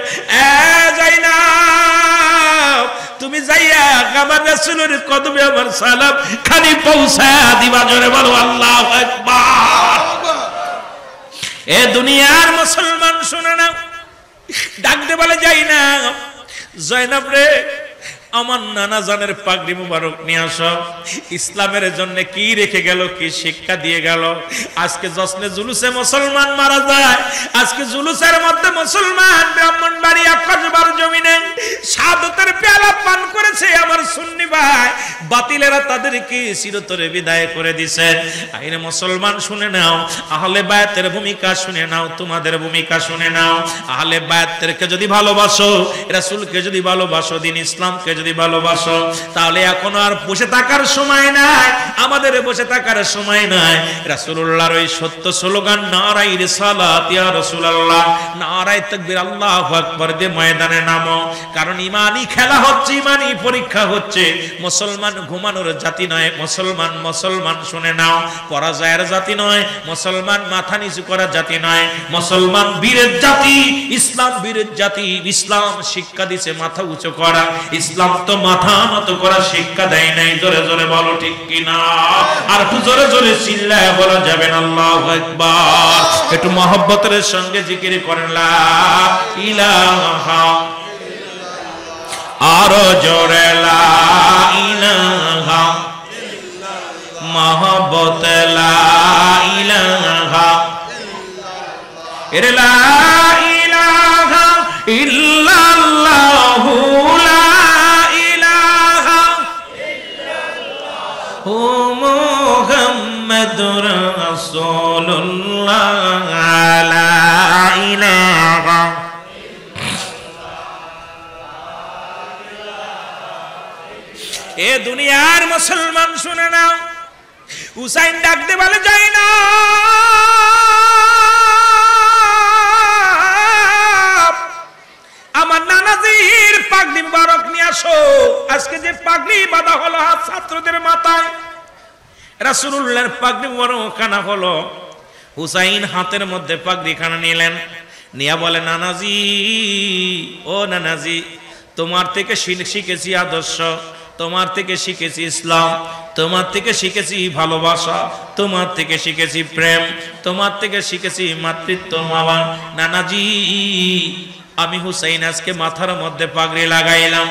জাইনাব, তুমি যাইয়া আমার রাসূলের কদমে আমার সালাম খানি পৌঁছায়া দিবা। জোরে বলো আল্লাহু আকবার। এ দুনিয়ার মুসলমান শুনে না, ডাকতে বলে জাইনাব রে, আমার নানা জানের পাগড়ি মুবারক নিয়ে আসো। ইসলামের জন্য কি রেখে গেল, কি শিক্ষা দিয়ে গেল। আজকে জশ্নে জুলুসে মুসলমান মারা যায়, আজকে জুলুসের মধ্যে মুসলমান ব্রাহ্মণবাড়িয়া কসবার জমিনে শাহাদাতের পেয়ালা পান করেছে। আমার সুন্নি ভাই বাতিলেরা তাদেরকে চিরতরে বিদায় করে দিছে। আইরে মুসলমান শুনে নাও, আহলে বায়াতের ভূমিকা শুনে নাও, তোমাদের ভূমিকা শুনে নাও। আহলে বায়াতদেরকে যদি ভালোবাসো, রাসূলকে যদি ভালোবাসো, দিন ইসলামকে যদি ভালোবাসো, তাহলে এখন আর বসে থাকার সময় নাই, আমাদের বসে থাকার সময় নাই। রাসূলুল্লাহর ওই সত্য স্লোগান নারায়ে রিসালাত ইয়া রাসূলুল্লাহ, নারায়ে তাকবীর, আল্লাহু আকবার দিয়ে ময়দানে নামো। কারণ ইমানি খেলা হচ্ছে, ইমানি পরীক্ষা হচ্ছে। মুসলমান ঘুমানোর জাতি নয়, মুসলমান শুনে নাও, পরাজয়ের জাতি নয়, মুসলমান মাথা নিচু করার জাতি নয়, মুসলমান বীরের জাতি, ইসলাম বীরের জাতি। ইসলাম শিক্ষা দিছে মাথা উঁচু করা, ইসলাম তো মাথা নত করা শিক্ষা দেয় নাই। জোরে জোরে বলো ঠিক কিনা, আর একটু জোরে জোরে চিল্লায় বলা যাবে না আল্লাহু আকবার। একটু মহব্বতের সঙ্গে জিকির করেন লা ইলাহা, আরো জোরে লা ইলাহা, মহব্বত লা ইলাহা, লা ইলাহা ইল্লাল্লাহু, মুহাম্মাদুর রাসূলুল্লাহ, লা ইলাহা। এ দুনিয়ার মুসলমান শুনে নাও, হুসাইন ডাকতে বলে জাইনাব, আমার নানা নানাজির পাগড়ি মুবারক নিয়ে আসো। আজকে যে পাগড়ি বাঁধা হলো হাত ছাত্রদের মাথায়, রাসূলুল্লাহর পাগড়ি মুবারক খানা হলো। হুসাইন হাতের মধ্যে পাগড়ি খানা নিলেন, নিয়া বলে নানাজি, ও নানাজি, তোমার থেকে শিখেছি আদর্শ, তোমার থেকে শিখেছি ইসলাম, তোমার থেকে শিখেছি ভালোবাসা, তোমার থেকে শিখেছি প্রেম, তোমার থেকে শিখেছি মাতৃত্ব। মামা নানাজি, আমি হুসাইন আজকে মাথার মধ্যে পাগড়ি লাগাইলাম,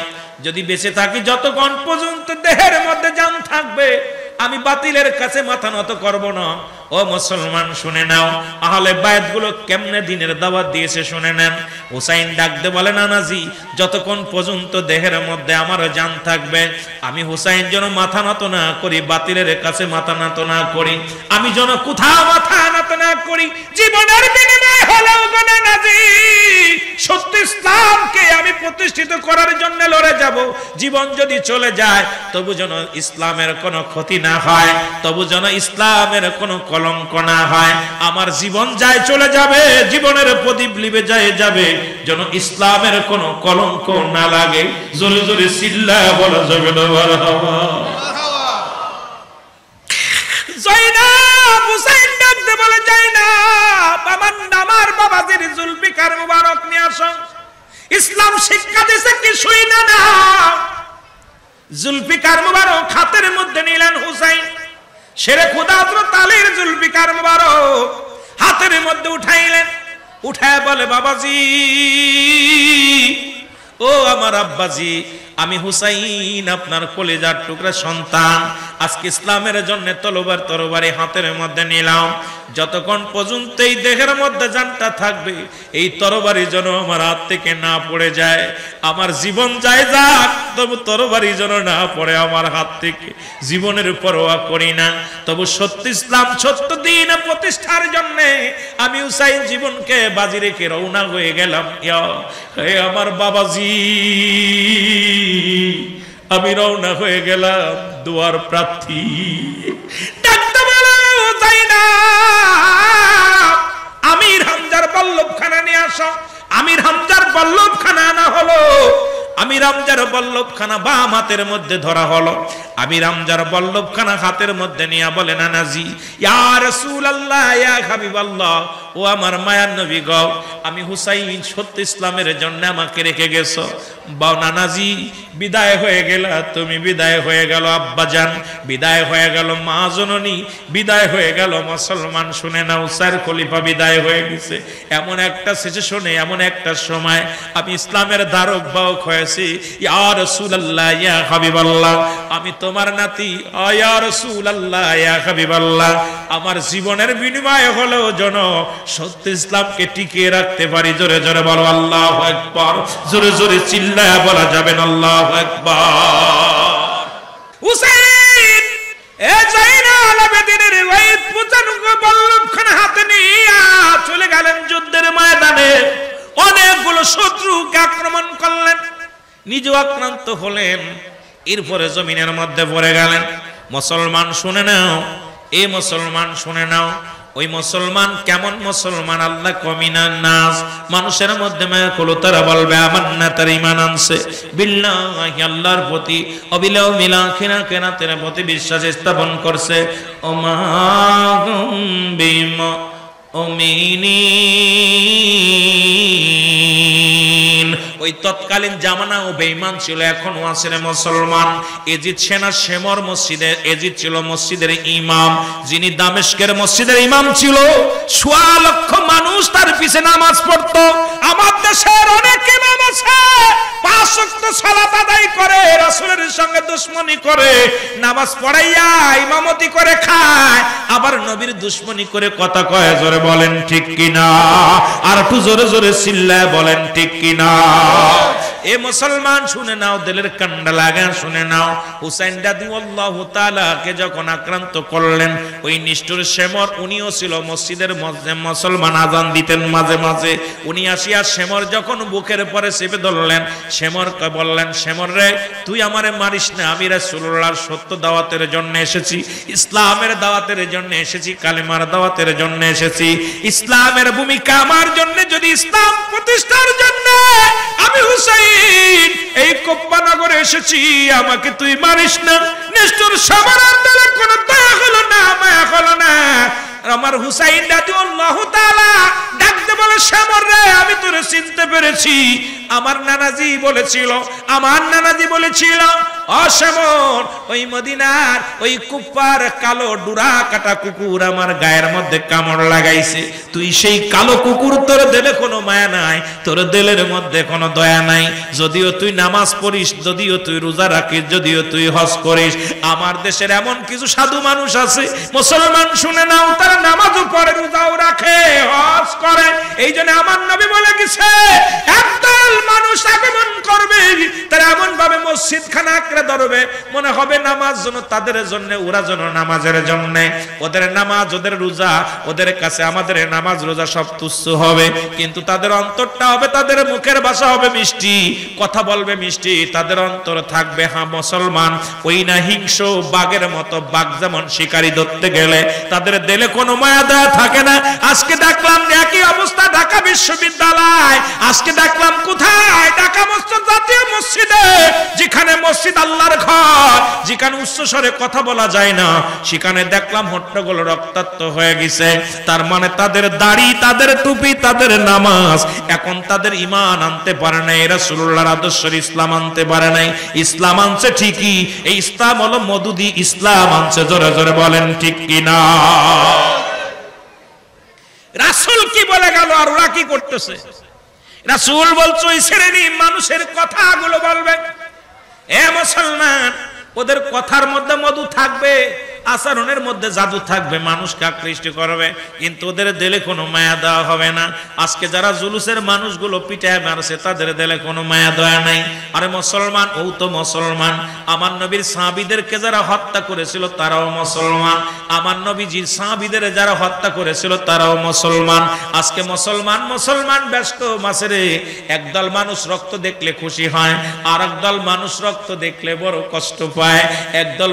যদি বেঁচে থাকি যতক্ষণ পর্যন্ত দেহের মধ্যে জান থাকবে আমি বাতিলের কাছে মাথা নত করব না। ও মুসলমান শুনে নাও, আহলে বায়াত গুলো কেমনে দিনের দাওয়াত দিয়েছে শুনে নেন। হুসাইন ডাকতে বলে নানাজি, যতক্ষণ পর্যন্ত দেহের মধ্যে আমার জান থাকবে আমি হুসাইন যেন মাথা নত না করি, বাতিলের কাছে মাথা নত না করি, আমি যেন কোথাও মাথা নত না করি। জীবনের বিনিময় হলেও নানাজি সত্য ইসলামকে আমি প্রতিষ্ঠিত করার জন্য লড়ে যাব। জীবন যদি চলে যায় তবু যেন ইসলামের কোনো ক্ষতি না হয়, তবু যেন ইসলামের কোনো কলঙ্ক না হয়। আমার জীবন যায় চলে যাবে, জীবনের প্রদীপ লিবে যায় যাবে, যেন ইসলামের কোনো কলঙ্ক না লাগে। জোরে জোরে চিল্লায়া বলা যাবে না মারহাবা। জয়নাব হুসাইন ডাকতে বলে, জয়নাব আমার বাবাজির জুলফিকার মুবারক নিয়ে আসো। ইসলাম শিক্ষা দিয়েছে কি শুই না না। জুলফিকার মুবারক হাতের মধ্যে নিলেন হুসাইন, শেরে খুদা হযরত আলীর জুলফিকার মুবারক হাতের মধ্যে উঠাইলেন, উঠায় বলে বাবাজি, ও আমার আব্বাজি, আমি হুসাইন আপনার কলিজার টুকরা সন্তান, আজকে ইসলামের জন্য তরবারি হাতের মধ্যে নিলাম। যতক্ষণ পর্যন্ত এই দেহের মধ্যে জানটা থাকবে এই তরবারি যেন আমার হাত থেকে না পড়ে যায়। আমার জীবন যায় যাক, তবু তরবারি যেন না পড়ে আমার হাত থেকে। জীবনের পরোয়া করি না, তবু সত্য ইসলাম সত্য দ্বীন প্রতিষ্ঠার জন্য আমি হুসাইন জীবনকে বাজি রেখে রওনা হয়ে গেলাম। হে আমার বাবাজি, আমি রওনা হয়ে গেলাম দুয়ার প্রার্থী। ডাকতে বলো জয়নাব, আমির হামজার বল্লভখানা নিয়ে আসো। আমির হামজার বল্লভখানা আনা হলো। আমির হামজার বল্লভখানা বাম হাতের মধ্যে ধরা হলো। আমির হামজার বল্লভখানা হাতের মধ্যে নিয়ে বলে নানাজি, ইয়া রাসূলুল্লাহ, ইয়া হাবিবাল্লাহ, ও আমার মায়ার নবী গো, আমি হুসাইন সত্য ইসলামের জন্য আমাকে রেখে গেছো। বা নানাজি, বিদায় হয়ে গেল তুমি, বিদায় হয়ে গেল আব্বাজান, বিদায় হয়ে গেল মা জননী, বিদায় হয়ে গেল মুসলমান। শুনে নাও, চার খলিফা বিদায় হয়ে গেছে। এমন একটা সিচুয়েশনে, এমন একটা সময় আমি ইসলামের ধারক বাহক হয়েছি। ইয়া রাসূলুল্লাহ, ইয়া হাবিবাল্লাহ, আমি তোমার নাতি। ইয়া রাসূলুল্লাহ, ইয়া হাবিবাল্লাহ, আমার জীবনের বিনিময় হলো যেন সত্য ইসলামকে টিকিয়ে রাখতে পারি। জোরে জোরে বলো আল্লাহু আকবার। জোরে জোরে চিল্লায়া বলা যাবে না আল্লাহু আকবার। হুসাইন এ জাইনাল আবেদিনের ওই পুজানুগ বল্লভখানা হাতে নিয়ে চলে গেলেন যুদ্ধের ময়দানে। অনেকগুলো শত্রুকে আক্রমণ করলেন, নিজেও আক্রান্ত হলেন, এরপরে জমিনের মধ্যে পড়ে গেলেন। মুসলমান শুনে নাও, এ মুসলমান শুনে নাও, ওই মুসলমান কেমন মুসলমান? আল্লাহ কমিনান নাস, মানুষের মধ্যে মায়া করলো, তারা বলবে আমান্না, তার ঈমান আনছে বিল্লাহি, আল্লাহর প্রতি, অবিলাও মিলা আখিরা কেরাতের প্রতি বিশ্বাস স্থাপন করছে। ওমা বিমা মুমিনিন। ওই তৎকালীন জামানা ও বেঈমান ছিল, এখনো আছে রে মুসলমান। এজিদ সেনা শেমর মসজিদে, এজিদ ছিল মসজিদের ইমাম, যিনি দামেস্কের মসজিদের ইমাম ছিল। ১৬ লক্ষ মানুষ তার পিছে নামাজ পড়তো। আমার দেশের অনেক ইমাম আছে ৫ ওয়াক্ত সালাত আদায় করে, রাসূলের সঙ্গে দুশমনি করে, নামাজ পড়াইয়া ইমামতি করে খায়, আবার নবীর দুশমনি করে কথা কয়। জোরে বলেন ঠিক কিনা? আর একটু জোরে জোরে চিল্লায় বলেন ঠিক কিনা? এ মুসলমান শুনে নাও, দিলের কান্ডা লাগা শুনে নাও। হুসাইন রাদিয়াল্লাহু তাআলা কে যখন আক্রান্ত করলেন, ওই নিষ্ঠুর শেমর, উনিও ছিল মসজিদের মধ্যে, মুসলমান আজান দিতেন মাঝে মাঝে। উনি আসিয়া শেমর যখন বুকের পরে চেপে ধরলেন, শেমরকে বললেন, শেমর রে, তুই আমারে মারিস না, আমি রাসূলুল্লাহর সত্য দাওয়াতের জন্য এসেছি, ইসলামের দাওয়াতের জন্য এসেছি, কালেমার দাওয়াতের জন্য এসেছি। ইসলামের ভূমিকা আমার জন্য, যদি ইসলাম প্রতিষ্ঠার জন্য আমি আমি হুসাইন এই কুফা নগরে এসেছি, আমাকে তুই মারিস না। নিষ্ঠুর সবার আন্দোলনে কোনো দয়া হলো না, মায়া হলো না। আমার হুসাইন রাদিয়াল্লাহু তাআলা ডাকতে বলে, শামর রে, আমি তোরে চিনতে পেরেছি। আমার নানাজি বলেছিল ও শামর, ওই মদিনার ওই কুফার কালো ডুরা কাটা কুকুর আমার গায়ের মধ্যে কামড় লাগাইছে। তুই সেই কালো কুকুর, তোর দিলে কোনো মায়া নাই, তোর দিলের মধ্যে কোনো দয়া নাই। যদিও তুই নামাজ পড়িস, যদিও তুই রোজা রাখিস, যদিও তুই হজ করিস, আমার দেশের এমন কিছু সাধু মানুষ আছে, মুসলমান শুনে নাও, তারা নামাজও পড়ে, রোজাও রাখে, হজ করে। এই জন্য আমার নবী বলে গেছে, একদল মানুষ আগমন করবে, তারা এমন ভাবে মসজিদ খানা আঁকড়ে ধরবে, মনে হবে নামাজ জন্য তাদের জন্য, ওরা যেন নামাজের জন্য। ওদের নামাজ, ওদের রোজা, ওদের কাছে আমাদের নামাজ রোজা সব তুচ্ছ হবে, কিন্তু তাদের অন্তরটা হবে, তাদের মুখের ভাষা হবে মিষ্টি, কথা বলবে মিষ্টি, তাদের অন্তর থাকবে হ্যাঁ মুসলমান। ওই না হিংস্র বাঘের মতো, বাঘ যেমন শিকারী ধরতে গেলে তাদের দিলে কোনো মায়া দয়া থাকে না। আজকে দেখলাম একই অবস্থা ঢাকা বিশ্ববিদ্যালয়, আজকে দেখলাম কোথায়, ঢাকা মসজিদ, জাতীয় মসজিদে, যেখানে মসজিদ আল্লাহর ঘর, যেখানে উচ্চস্বরে কথা বলা যায় না, সেখানে দেখলাম হট্টগোল রক্তাক্ত হয়ে গেছে। তার মানে তাদের দাড়ি, তাদের টুপি, তাদের নামাজ, এখন তাদের ঈমান আনতে পারে নাই, রাসূলুল্লাহর আদর্শের ইসলাম আনতে পারে নাই। ইসলাম আনছে ঠিকই, এই ইসলাম হলো মদুদি ইসলাম আনছে, জোরে জোরে বলেন ঠিক কিনা। রাসূল কি বলে গেল আর ওরা কি করতেছে? রাসূল বলছে ওই শ্রেণী মানুষের কথাগুলো বলবে, এ মুসলমান, ওদের কথার মধ্যে মধু থাকবে, আচরণের মধ্যে জাদু থাকবে, মানুষকে আকৃষ্ট করবে, কিন্তু ওদের দিলে কোনো মায়া দেওয়া হবে না। আজকে যারা জুলুসের মানুষগুলো পিটায় মারছে, তাদের দিলে কোনো মায়া দয়া নাই। আরে মুসলমান, ও তো মুসলমান। আমার নবীর সাহাবীদেরকে যারা হত্যা করেছিল তারাও মুসলমান, আমার নবীজির সাহাবীদের যারা হত্যা করেছিল তারাও মুসলমান। আজকে মুসলমান ব্যস্ত মাসেরে, একদল মানুষ রক্ত দেখলে খুশি হয়, আর একদল মানুষ রক্ত দেখলে বড় কষ্ট পায়। একদল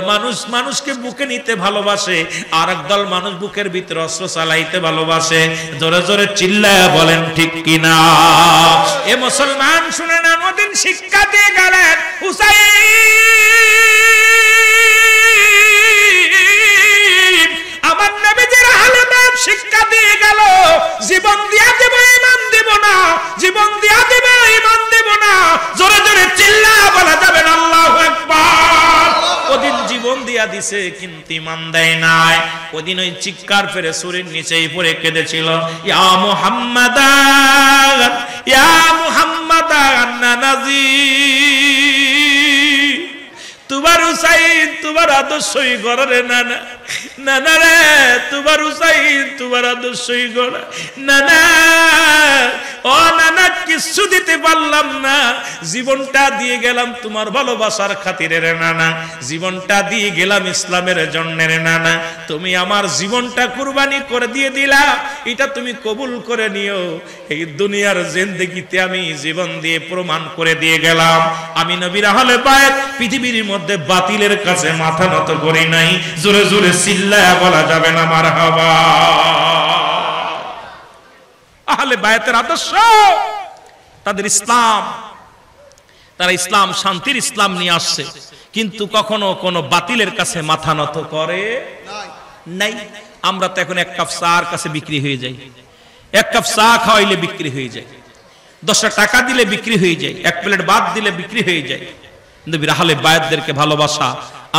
মানুষকে বুকে নিতে ভালোবাসে, আর একদল মানুষ বুকের ভিতরে অস্ত্র চালাইতে ভালোবাসে। জোরে জোরে চিল্লায়া বলেন ঠিক কিনা। এ মুসলমান শুনে না, ওদিন শিক্ষা দিয়ে গেলেন হুসাইন, আমার নবীজির আহলে বাইত শিক্ষা দিয়ে গেল, জীবন দিয়া দেব ঈমান দেব না, জীবন দিয়া দেব ঈমান দেব না। জোরে জোরে চিল্লায়া বলা যাবে না আল্লাহু আকবার। ওদিন জীবন দিয়া দিছে কিন্তু ঈমান দেয় নাই। ওদিন ওই চিৎকার ফেরে সুরের নিচেই পড়ে কেঁদেছিল, ইয়া মুহাম্মাদান, ইয়া মুহাম্মাদান নানাজি, তোমার হুসাইন তোমার আদর্শই গড়ে নানা, নানা রে তোমার হুসাইন তোমার আদর্শই গড়া, নানা ও নানা, কিছু দিতে পারলাম না, জীবনটা দিয়ে গেলাম তোমার ভালোবাসার খাতিরে রে নানা, জীবনটা দিয়ে গেলাম ইসলামের জন্য রে নানা, তুমি আমার জীবনটা কুরবানি করে দিয়ে দিলা, এটা তুমি কবুল করে নিও। এই দুনিয়ার জিন্দেগিতে আমি জীবন দিয়ে প্রমাণ করে দিয়ে গেলাম, আমি নবীর আহলে বাইত পৃথিবীর মধ্যে বাতিলের কাছে মাথা নত করি নাই। জোরে জোরে চিল্লায়া বলা যাবে না মারহাবা। আহলে বায়াতের আদর্শ, তাদের ইসলাম, তারা ইসলাম শান্তির ইসলাম নিয়ে আসছে, কিন্তু কখনো কোনো বাতিলের কাছে মাথা নত করে নাই। আমরা তো এখন এক কাপ চার কাছে বিক্রি হয়ে যাই, এক কাপ চা খাওয়াইলে বিক্রি হয়ে যায়, 10 টাকা দিলে বিক্রি হয়ে যায়, এক প্লেট ভাত দিলে বিক্রি হয়ে যায়। নবীর আহলে বায়াতদেরকে ভালোবাসা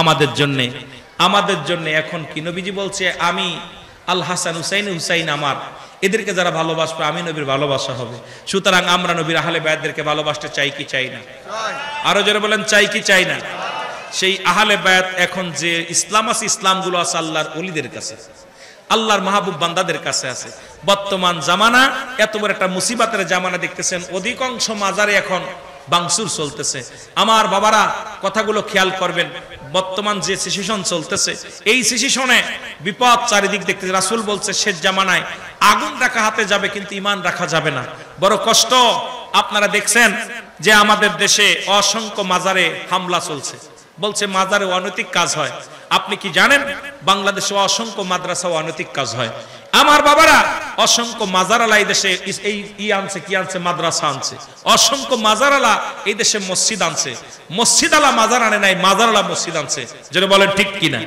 আমাদের জন্য এখন কি? নবীজি বলছে, আমি আল হাসান হুসাইন আমার, এদেরকে যারা ভালোবাসবে আমি নবীর ভালোবাসা হবে। সুতরাং আমরা নবীর আহলে বায়াতদেরকে ভালোবাসতে চাই কি চাই না? আরো যারা বলেন চাই কি চাই না? সেই আহলে বায়াত এখন যে ইসলাম আছে, ইসলামগুলো আছে আল্লাহর ওলিদের কাছে, আল্লাহর মাহবুব বান্দাদের কাছে আছে। বর্তমান জামানা এত বড় একটা মুসিবতের জামানা, দেখতেছেন অধিকাংশ মাজারে এখন বাংসুর চলতেছে। আমার বাবারা কথাগুলো খেয়াল করবেন, বর্তমান যে সিচুয়েশন চলতেছে, এই সিচুয়েশনে বিপদ চারিদিক দেখতেছে। রাসূল বলছে শেষ জামানায় আগুন রাখা হাতে যাবে কিন্তু ঈমান রাখা যাবে না, বড় কষ্ট। আপনারা দেখছেন যে আমাদের দেশে অসংখ্য মাজারে হামলা চলছে, বলছে মাজারে অনৈতিক কাজ হয়। আপনি কি জানেন বাংলাদেশে অসংখ্য মাদ্রাসা অনৈতিক কাজ হয়? আমার বাবারা অসংখ্য মাজারালা এই দেশে এই আনছে, কি আনছে, মাদ্রাসা আনছে। অসংখ্য মাজারালা এই দেশে মসজিদ আনছে। মসজিদ আলা মাজার আনে নাই, মাজারালা মসজিদ আনছে। যেটা বলেন ঠিক কিনা?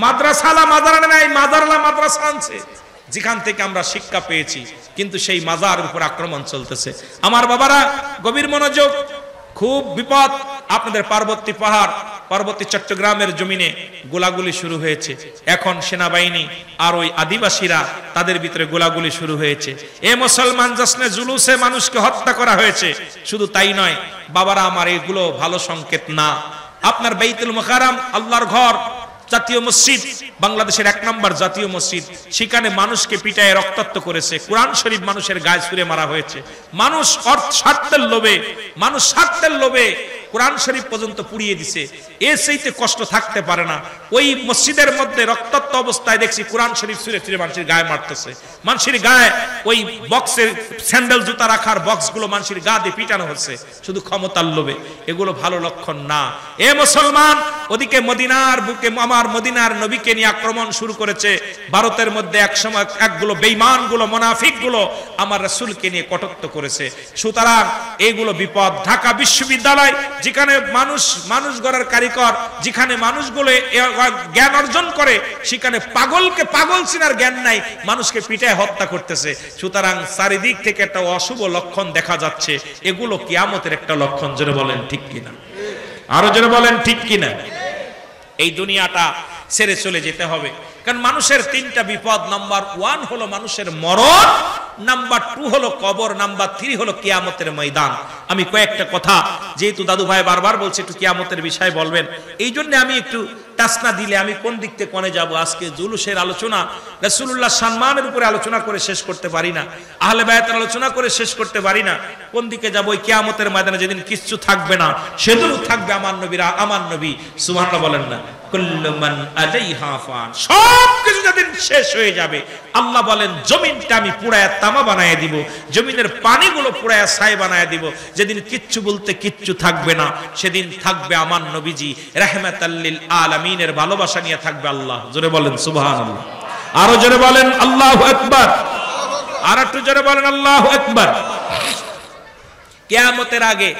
মাদ্রাসা আলা মাজার আনে নাই, মাজারালা মাদ্রাসা আনছে, যেখান থেকে আমরা শিক্ষা পেয়েছি। কিন্তু সেই মাজার উপর আক্রমণ চলতেছে। আমার বাবারা গভীর মনোযোগ, খুব বিপদ। আপনাদের পার্বতী পাহাড়, পার্বতী চট্টগ্রামের জমিনে গোলাগুলি শুরু হয়েছে। এখন সেনাবাহিনী আর ওই আদিবাসীরা, তাদের ভিতরে গোলাগুলি শুরু হয়েছে। এ মুসলমান জশ্নে জুলুসে মানুষকে হত্যা করা হয়েছে। শুধু তাই নয় বাবারা আমার, এগুলো ভালো সংকেত না। আপনার বাইতুল মুকাররম, আল্লাহর ঘর, জাতীয় মসজিদ, বাংলাদেশের 1 নম্বর জাতীয় মসজিদ, সেখানে মানুষকে পিটায় রক্তাক্ত করেছে। কোরআন শরীফ মানুষের গায়ে ছুঁড়ে মারা হয়েছে। মানুষ স্বার্থের লোভে, মানুষ স্বার্থের লোভে কোরআন শরীফ পর্যন্ত পুড়িয়ে দিছে। এর চাইতে কষ্ট থাকতে পারে না। ওই মসজিদের মধ্যে রক্তাক্ত অবস্থায় দেখছি কোরআন শরীফ ছুঁড়ে ছুঁড়ে মানুষের গায়ে মারতেছে। মানুষের গায়ে ওই বক্সের স্যান্ডেল জুতা রাখার বক্সগুলো মানুষের গা দিয়ে পিটানো হচ্ছে শুধু ক্ষমতার লোভে। এগুলো ভালো লক্ষণ না। এ মুসলমান, ওদিকে মদিনার বুকে আমার মদিনার নবীকে নিয়ে আক্রমণ শুরু করেছে। ভারতের মধ্যে একসময় একগুলো বেঈমানগুলো, মুনাফিকগুলো আমার রাসূলকে নিয়ে কটাক্ষ করেছে। সুতরাং এগুলো বিপদ। ঢাকা বিশ্ববিদ্যালয়, যেখানে মানুষ গড়ার কারিগর, যেখানে মানুষগুলো জ্ঞান অর্জন করে, সেখানে পাগলকে পাগল চিনার জ্ঞান নাই, মানুষকে পিটায় হত্যা করতেছে। সুতরাং চারিদিক থেকে একটা অশুভ লক্ষণ দেখা যাচ্ছে। এগুলো কিয়ামতের একটা লক্ষণ। জোরে বলেন ঠিক কিনা? আরো জোরে বলেন ঠিক কিনা? এই দুনিয়াটা ছেড়ে চলে যেতে হবে। কারণ মানুষের 3টা বিপদ। নাম্বার 1 হলো মানুষের মরণ, নাম্বার 2 হলো কবর, নাম্বার 3 হলো কিয়ামতের ময়দান। আমি কয়েকটা কথা, যেহেতু দাদু ভাই বারবার বলছে একটু কিয়ামতের বিষয় বলবেন, এই জন্য আমি একটু টাচ না দিলে আমি কোন দিক থেকে কোনে যাব। আজকে জুলুসের আলোচনা, রাসূলুল্লাহ সম্মানের উপরে আলোচনা করে শেষ করতে পারি না, আহলে বায়াতের আলোচনা করে শেষ করতে পারি না। কোন দিকে যাব? ওই কিয়ামতের ময়দানে যেদিন কিচ্ছু থাকবে না, সেদিন থাকবে আমার নবীরা, আমার নবী। সুবহানাল্লাহ বলেন না? কুল্লু মান আলাইহা ফান, সবকিছু যেদিন শেষ হয়ে যাবে, আল্লাহ বলেন জমিনটা আমি পুরায়া তামা বানায় দিব, জমিনের পানিগুলো পুরায়া ছাই বানায় দিব। যেদিন কিচ্ছু বলতে কিচ্ছু থাকবে না, সেদিন থাকবে আমার নবীজি রাহমাতাল লিল আলামিনের ভালোবাসা নিয়ে থাকবে আল্লাহ। জোরে বলেন সুবহানাল্লাহ। আরো জোরে বলেন আল্লাহু আকবার। আর একটু জোরে বলেন আল্লাহু আকবার। কিয়ামতের আগে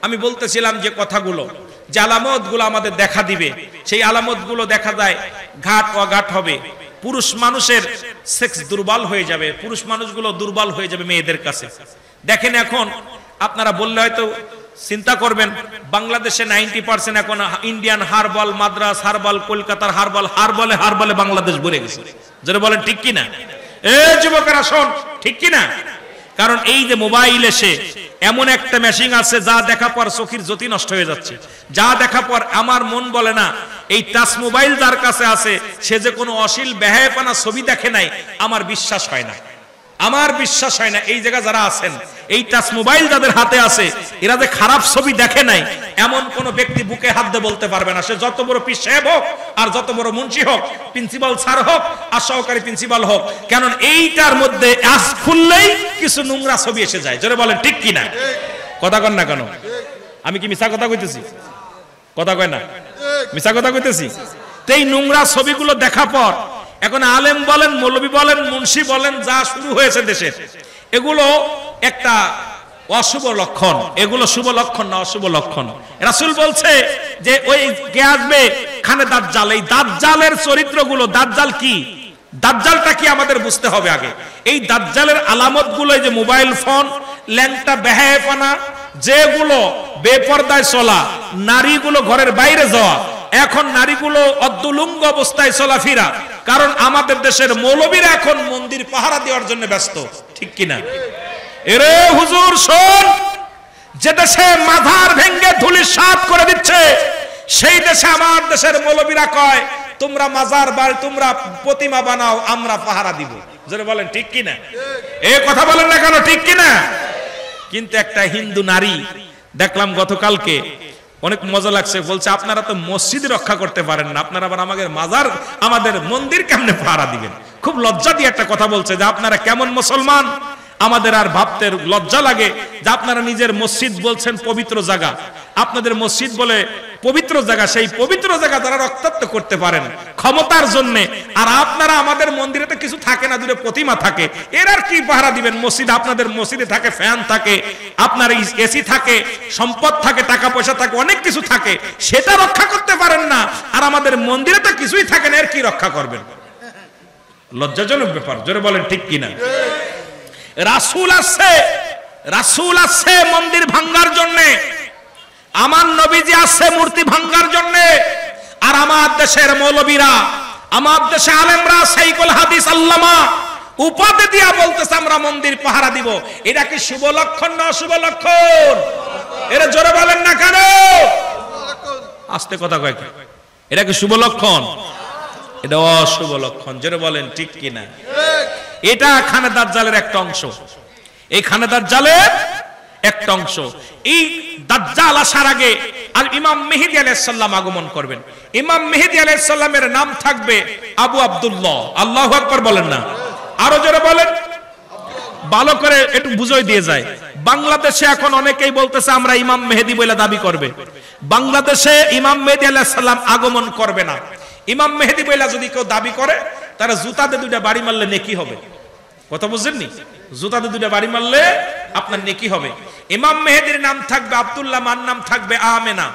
আমি বলতেছিলাম যে কথাগুলো, যে আলামতগুলো আমাদের দেখা দিবে, সেই আলামতগুলো দেখা যায় ঘাট অঘাট হবে। পুরুষ মানুষের সেক্স দুর্বল হয়ে যাবে, পুরুষ মানুষগুলো দুর্বল হয়ে যাবে মেয়েদের কাছে। দেখেন এখন আপনারা বললে হয়তো চিন্তা করবেন, বাংলাদেশে 90% এখন ইন্ডিয়ান হারবল, মাদ্রাস হারবল, কলকাতার হারবল, হারবলে বাংলাদেশ ভরে গেছে। যারা বলেন ঠিক কিনা? এ যুবকেরা শোন, ঠিক কিনা? কারণ এই যে মোবাইল এসে এমন একটা মেশিন আছে, যা দেখা পর চোখের জ্যোতি নষ্ট হয়ে যাচ্ছে। যা দেখা পর আমার মন বলে না এই টাচ মোবাইল যার কাছে আছে সে যে কোনো অশ্লীল বেহায়াপনা ছবি দেখে নাই, আমার বিশ্বাস হয় না। আমার বিশ্বাস হয় না। এই জায়গা যারা আছেন, এই টাচ মোবাইল যাদের হাতে আছে, এরা যে খারাপ ছবি দেখে নাই এমন কোন ব্যক্তি বুকে হাত দিয়ে বলতে পারবে না। সে যত বড় পীর সাহেব হোক, আর যত বড় মুন্সি হোক, প্রিন্সিপাল স্যার হোক, আর সহকারী প্রিন্সিপাল হোক, কারণ এইটার মধ্যে আজ খুললেই কিছু নোংরা ছবি এসে যায়। জোরে বলেন ঠিক কিনা? কথা কন না কেন? আমি কি মিছা কথা কইতেছি? কথা কয় না? মিছা কথা কইতেছি? তো এই নোংরা ছবিগুলো দেখা পর এখন আলেম বলেন, মৌলবী বলেন, মুন্সি বলেন, যা শুরু হয়েছে দেশে, এগুলো একটা অশুভ লক্ষণ। এগুলো শুভ লক্ষণ না, অশুভ লক্ষণ। রাসূল বলছে যে ওই কে আসবে খানে দাজ্জাল। এই দাজ্জালের চরিত্রগুলো, দাজ্জাল কি, দাজ্জালটা কি আমাদের বুঝতে হবে আগে। এই দাজ্জালের আলামতগুলো, এই যে মোবাইল ফোন, ল্যাংটা বেহায়াপনা, যেগুলো বেপরদায় চলা, নারীগুলো ঘরের বাইরে যাওয়া, এখন নারীগুলো অর্ধলুঙ্গ অবস্থায় চলাফেরা, কারণ আমাদের দেশের মৌলবীরা এখন মন্দির পাহারা দেওয়ার জন্য ব্যস্ত। ঠিক কিনা? এরে হুজুর শোন, যে দেশে মাথার ভেঙ্গে ধুলিসাৎ করে দিচ্ছে, সেই দেশে আমার দেশের মৌলবীরা কয় তোমরা মাজার বাড়ি, তোমরা প্রতিমা বানাও, আমরা পাহারা দিব। যারা বলেন ঠিক কিনা? এই কথা বলেন না কেন? ঠিক কিনা? কিন্তু একটা হিন্দু নারী দেখলাম গতকালকে, অনেক মজা লাগছে, বলছে আপনারা তো মসজিদ রক্ষা করতে পারেন না, আপনারা আবার আমাদের মাজার, আমাদের মন্দির কেমনে পাহারা দিবেন? খুব লজ্জা দিয়ে একটা কথা বলছে যে আপনারা কেমন মুসলমান, আমাদের আর ভাবতে লজ্জা লাগে যে আপনারা নিজের মসজিদ বলছেন পবিত্র জায়গা, আপনাদের মসজিদ বলে পবিত্র জায়গা, সেই পবিত্র জায়গা তারা রক্তাক্ত করতে পারেন ক্ষমতার জন্য। আর আপনারা আমাদের মন্দিরে তো কিছু থাকে না, দূরে প্রতিমা থাকে, এর আর কি পাহারা দিবেন? মসজিদ আপনাদের মসজিদে থাকে, ফ্যান থাকে, আপনার এসি থাকে, সম্পদ থাকে, টাকা পয়সা থাকে, অনেক কিছু থাকে, সেটা রক্ষা করতে পারেন না। আর আমাদের মন্দিরে তো কিছুই থাকে না, এর কি রক্ষা করবেন? লজ্জাজনক ব্যাপার, জোরে বলেন ঠিক কিনা? রাসূল আসছে মন্দির ভাঙ্গার জন্য, আমার নবীজি আসছে মূর্তি ভাঙ্গার জন্য। আর আমার দেশের মৌলবীরা, আমার দেশে আলেমরা, শাইখুল হাদিস আল্লামা উপাধি দিয়া বলতেছে আমরা মন্দির পাহারা দিব। এটা কি শুভ লক্ষণ না অশুভ লক্ষণ? এরা জোরে বলেন না কেন? আস্তে কথা কয়, এটা কি শুভ লক্ষণ? এটা অশুভ লক্ষণ, জোরে বলেন ঠিক কিনা? এটা খানে দাজ্জালের একটা অংশ, এই খানে দাজ্জালের একটা অংশ। এই দাজ্জাল আসার আগে আর ইমাম মেহেদী আলাইহিস সালাম আগমন করবেন। ইমাম মেহেদী আলাইহিস সালামের নাম থাকবে আবু আব্দুল্লাহ। আল্লাহু আকবার বলেন না? আরো জোরে বলেন, ভালো করে একটু বুঝাই দিয়ে যায়। বাংলাদেশে এখন অনেকেই বলতেছে আমরা ইমাম মেহেদী বলে দাবি করবে। বাংলাদেশে ইমাম মেহেদী আলাইহিস সালাম আগমন করবে না। ইমাম মেহেদী বলে যদি কেউ দাবি করে, তারা জুতাতে দুইটা বাড়ি মারলে নেকি হবে। কথা বুঝছেননি? জুতাতে দুইটা বাড়ি মারলে আপনার নেকি হবে। ইমাম মেহেদীর নাম থাকবে আব্দুল্লাহ, মার নাম থাকবে আমেনা,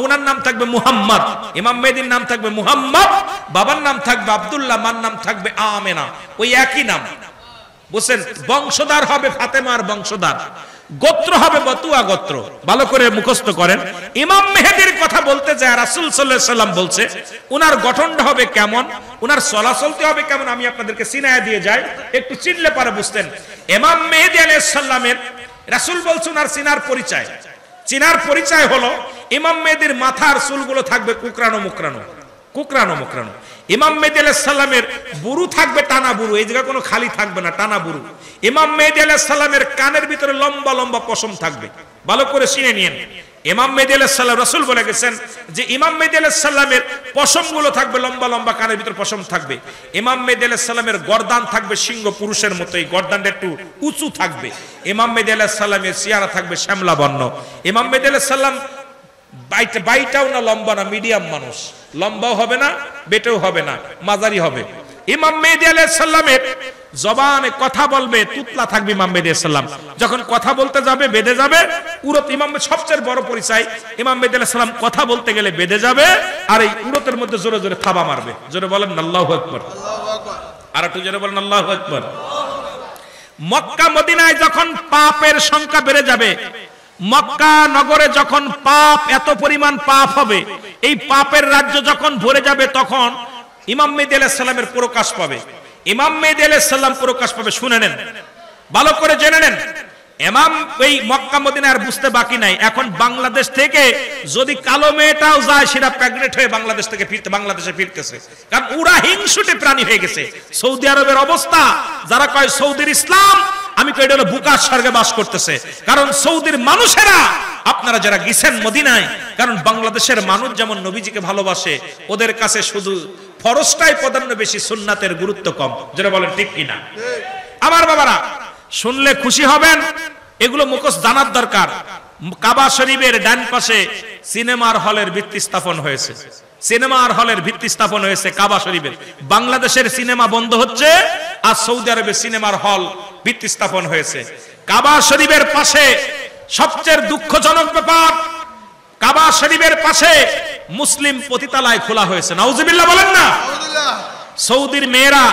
ওনার নাম থাকবে মুহাম্মদ। ইমাম মেহেদীর নাম থাকবে মুহাম্মদ, বাবার নাম থাকবে আব্দুল্লাহ, মার নাম থাকবে আমেনা, ওই একই নাম। বুঝছেন? বংশধর হবে ফাতেমার বংশধর, গোত্র হবে বতুয়া গোত্র। ভালো করে মুখস্থ করেন। ইমাম মেহেদীর কথা বলতে যায় রাসূল সাল্লাল্লাহু আলাইহি সাল্লাম বলছে উনার গঠনটা হবে কেমন, উনার চলাচলতে হবে কেমন, আমি আপনাদেরকে চিনায়া দিয়ে যাই, একটু চিনলে পারে বুঝতেন। ইমাম মেহেদী আলাইহিস সালামের রাসূল বলছেন উনার চিনার পরিচয়। চিনার পরিচয় হলো ইমাম মেহেদীর মাথার চুলগুলো থাকবে কুকরানো মুকরানো, কুকরানো মুকরানো। ইমাম মেহেদী আলাইহিস সালামের বুরু থাকবে টানা বুরু, এই জায়গা কোনো খালি থাকবে না, টানা বুরু। ইমাম মেহেদী আলাইহিস সালামের কানের ভিতরে লম্বা লম্বা পশম থাকবে। ভালো করে চিনে নিয়েন। ইমাম মেহেদী আলাইহিস সালাম, রাসূল বলে গেছেন যে ইমাম মেহেদী আলাইহিস সালামের পশমগুলো থাকবে লম্বা লম্বা, কানের ভিতরে পশম থাকবে। ইমাম মেহেদী আলাইহিস সালামের গর্দান থাকবে সিংহ পুরুষের মতো, এই গর্দানটা একটু উঁচু থাকবে। ইমাম মেহেদী আলাইহিস সালামের চেহারা থাকবে শ্যামলা বর্ণ। ইমাম মেহেদী আলাইহিস সালাম বাইটাও না লম্বা না, মিডিয়াম মানুষ, লম্বাও হবে না বেটেও হবে না, মাঝারি হবে। ইমাম মেহেদী আলাইহিস সালামের জবানে কথা বলবে তুতলা থাকবে। ইমাম মেহেদী আলাইহিস সালাম যখন কথা বলতে যাবে বেঁধে যাবে। উরত ইমামের সবচেয়ে বড় পরিচয়, ইমাম মেহেদী আলাইহিস সালাম কথা বলতে গেলে বেঁধে যাবে, আর এই উরতের মধ্যে জোরে জোরে থাবা মারবে। জোরে বলেন আল্লাহু আকবার। আর একটু জোরে বলেন আল্লাহু আকবার। মক্কা মদিনায় যখন পাপের সংখ্যা বেড়ে যাবে, মক্কা নগরে যখন পাপ এত পরিমাণ পাপ হবে, এই পাপের রাজ্য যখন ভরে যাবে, তখন ইমাম মেহেদী আলাইহিস সালামের প্রকাশ পাবে। ইমাম মেহেদী আলাইহিস সালাম প্রকাশ পাবে। শুনে নেন, ভালো করে জেনে নেন। ইমাম এই মক্কা মদিনা আর বুঝতে বাকি নাই। এখন বাংলাদেশ থেকে যদি কালো মেয়েটাও যায়, সেটা প্রেগনেন্ট হয়ে বাংলাদেশে ফিরতেছে, কারণ ওরা হিংসুটে প্রাণী হয়ে গেছে। সৌদি আরবের অবস্থা, যারা কয় সৌদির ইসলাম, আমি কই এটা হলো বুকার স্বর্গে বাস করতেছে। কারণ সৌদির মানুষেরা, আপনারা যারা গেছেন মদিনায়, কারণ বাংলাদেশের মানুষ যেমন নবীজিকে ভালোবাসে, ওদের কাছে শুধু ফরজটাই প্রাধান্য বেশি, সুন্নাতের গুরুত্ব কম। যেটা বলেন ঠিক কিনা? আমার বাবারা শুনলে খুশি হবেন, এগুলো মুখস্থ জানার দরকার। কাবা শরীফের ডান পাশে সিনেমার হলের ভিত্তি স্থাপন হয়েছে। সিনেমার হলের ভিত্তি স্থাপন হয়েছে কাবা শরীফের। বাংলাদেশের সিনেমা বন্ধ হচ্ছে, আর সৌদি আরবের সিনেমার হল ভিত্তি স্থাপন হয়েছে। কাবা শরীফের পাশে সবচেয়ে দুঃখজনক ব্যাপার, কাবা শরীফের পাশে মুসলিম পতিতালয় খোলা হয়েছে। নাউজুবিল্লাহ বলেন না? সৌদির মেয়েরা,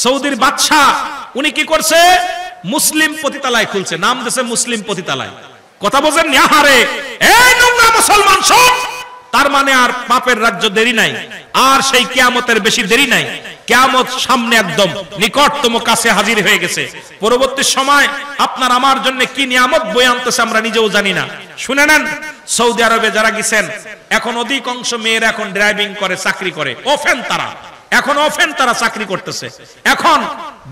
সৌদির বাদশা, উনি কি করছে? মুসলিম পতিতালয় খুলছে, নাম দিয়েছে মুসলিম পতিতালয়। কথা বোঝেন? আহারে এই নোংরা মুসলমান সব। তার মানে আর পাপের রাজ্য দেরি নাই, আর সেই কিয়ামতের বেশি দেরি নাই। কিয়ামত সামনে একদম নিকটতম কাছে হাজির হয়ে গেছে। পরবর্তী সময় আপনার আমার জন্য কি নিয়ামত বয়ে আনতেছে আমরা নিজেও জানি না। শুনে নেন, সৌদি আরবে যারা গেছেন, এখন অধিকাংশ মেয়েরা এখন ড্রাইভিং করে, চাকরি করে, ওফেন তারা এখন ওফেন তারা চাকরি করতেছে। এখন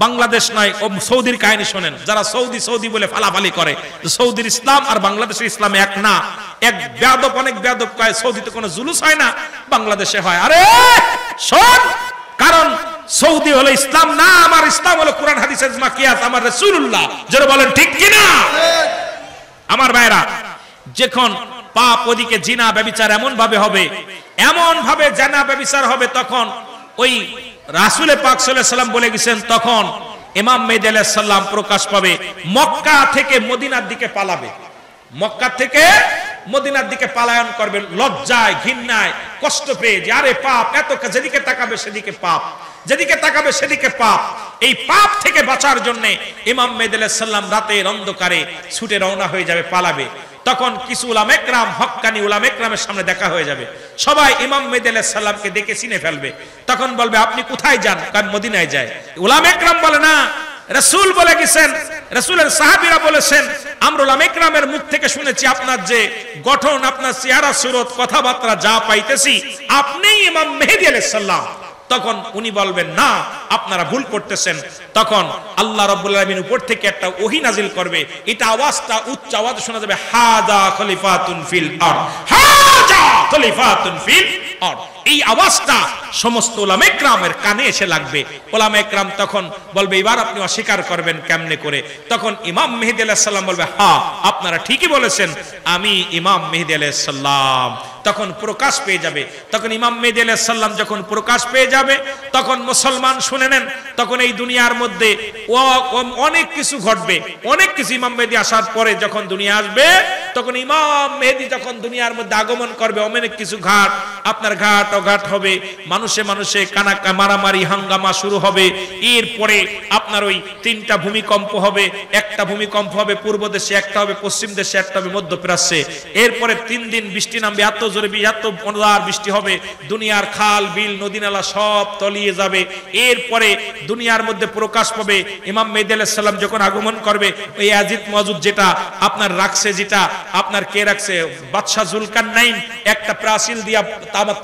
বাংলাদেশ নয়, সৌদির কাহিনী শোনেন। যারা সৌদি সৌদি বলে ফালাফালি করে, সৌদির ইসলাম আর বাংলাদেশের ইসলাম এক না। এক বেয়াদব অনেক বেয়াদব কয় সৌদিতে কোনো জুলুস হয় না, বাংলাদেশে হয়। আরে শোন, কারণ সৌদি হলো ইসলাম না, আমার ইসলাম হলো কোরআন হাদিস ইজমা কিয়াস আমার রাসূলুল্লাহ। যারা বলেন ঠিক কিনা? আমার ভাইরা, যখন পাপ ওদিকে জিনা ব্যভিচার এমন ভাবে হবে, এমন ভাবে জিনা ব্যভিচার হবে, তখন ওই রাসূল পাক সাল্লাল্লাহু আলাইহি সাল্লাম বলে গেছেন, তখন ইমাম মেহেদী আলাইহিস সালাম প্রকাশ পাবে, মক্কা থেকে মদিনার দিকে পালাবে, মক্কা থেকে মদিনার দিকে পলায়ন করবে, লজ্জায় ঘৃণায় কষ্ট পেয়ে, যে আরে পাপ, এত যেদিকে তাকাবে সেদিকে পাপ, যেদিকে তাকাবে সেদিকে পাপ। এই পাপ থেকে বাঁচার জন্য ইমাম মেহেদী আলাইহিস সালাম রাতের অন্ধকারে ছুটে রওনা হয়ে যাবে, পালাবে। তখন কিছু উলামা ইকরাম, হক্কানি উলামা ইকরামের সামনে দেখা হয়ে যাবে, সবাই ইমাম মেহেদী আলাইহিস সালামকে দেখে চিনে ফেলবে। তখন বলবে, আপনি কোথায় যান? কারণ মদিনায় যায়। উলামা ইকরাম বলে, না, রাসূল বলে গেছেন, রাসূলের সাহাবীরা বলেছেন, আমরা উলামা ইকরামের মুখ থেকে শুনেছি আপনার যে গঠন, আপনার চেহারা সুরত, কথাবার্তা যা পাইতেছি, আপনিই ইমাম মেহেদী আলাইহিস সালাম। তখন উনি বলবেন, না, আপনারা ভুল করতেছেন। তখন আল্লাহ রাব্বুল আলামিন উপর থেকে একটা ওহী নাজিল করবে, এটা আওয়াজটা উচ্চ আওয়াজে শোনা যাবে, হাযা খলিফাতুন ফিল আরদ, হাযা খলিফাতুন ফিল আরদ। এই আওয়াজটা সমস্ত উলামা ইকরামের কানে এসে লাগবে। উলামা ইকরাম তখন বলবে, এবার আপনি অস্বীকার করবেন কেমনে করে? তখন ইমাম মেহেদী আলাইহিস সালাম বলবে, হ্যাঁ, আপনারা ঠিকই বলেছেন, আমি ইমাম মেহেদী আলাইহিস সালাম। তখন প্রকাশ পেয়ে যাবে। তখন ইমাম মেহেদী আলাইহিস সালাম যখন প্রকাশ পেয়ে যাবে, তখন মুসলমান শুনে নেন, তখন এই দুনিয়ার মধ্যে অনেক কিছু ঘটবে, অনেক কিছু। ইমাম মেহেদী আসার পরে যখন দুনিয়া আসবে, তখন ইমাম মেহেদী যখন দুনিয়ার মধ্যে আগমন করবে, অনেক কিছু ঘাট, আপনার ঘাট অঘাট হবে, মানুষে মানুষে কানাকা মারামারি হাঙ্গামা শুরু হবে। এরপরে আপনার ওই 3টা ভূমিকম্প হবে, একটা ভূমিকম্প হবে পূর্ব দেশে, একটা হবে পশ্চিম দেশে, একটা হবে মধ্যপ্রাচ্যে। এরপরে 3 দিন বৃষ্টি নামবে, এত জোরে এত মজার বৃষ্টি হবে, দুনিয়ার খাল বিল নদী নালা সব তলিয়ে যাবে। এরপরে দুনিয়ার মধ্যে প্রকাশ পাবে, ইমাম মেহেদী আলাইহিস সালাম যখন আগমন করবে, ওই ইয়াজিদ মাওজুদ যেটা আপনার রাখছে, যেটা আপনার কে রাখছে, বাদশা জুলকারনাইন একটা প্রাচীল দিয়া,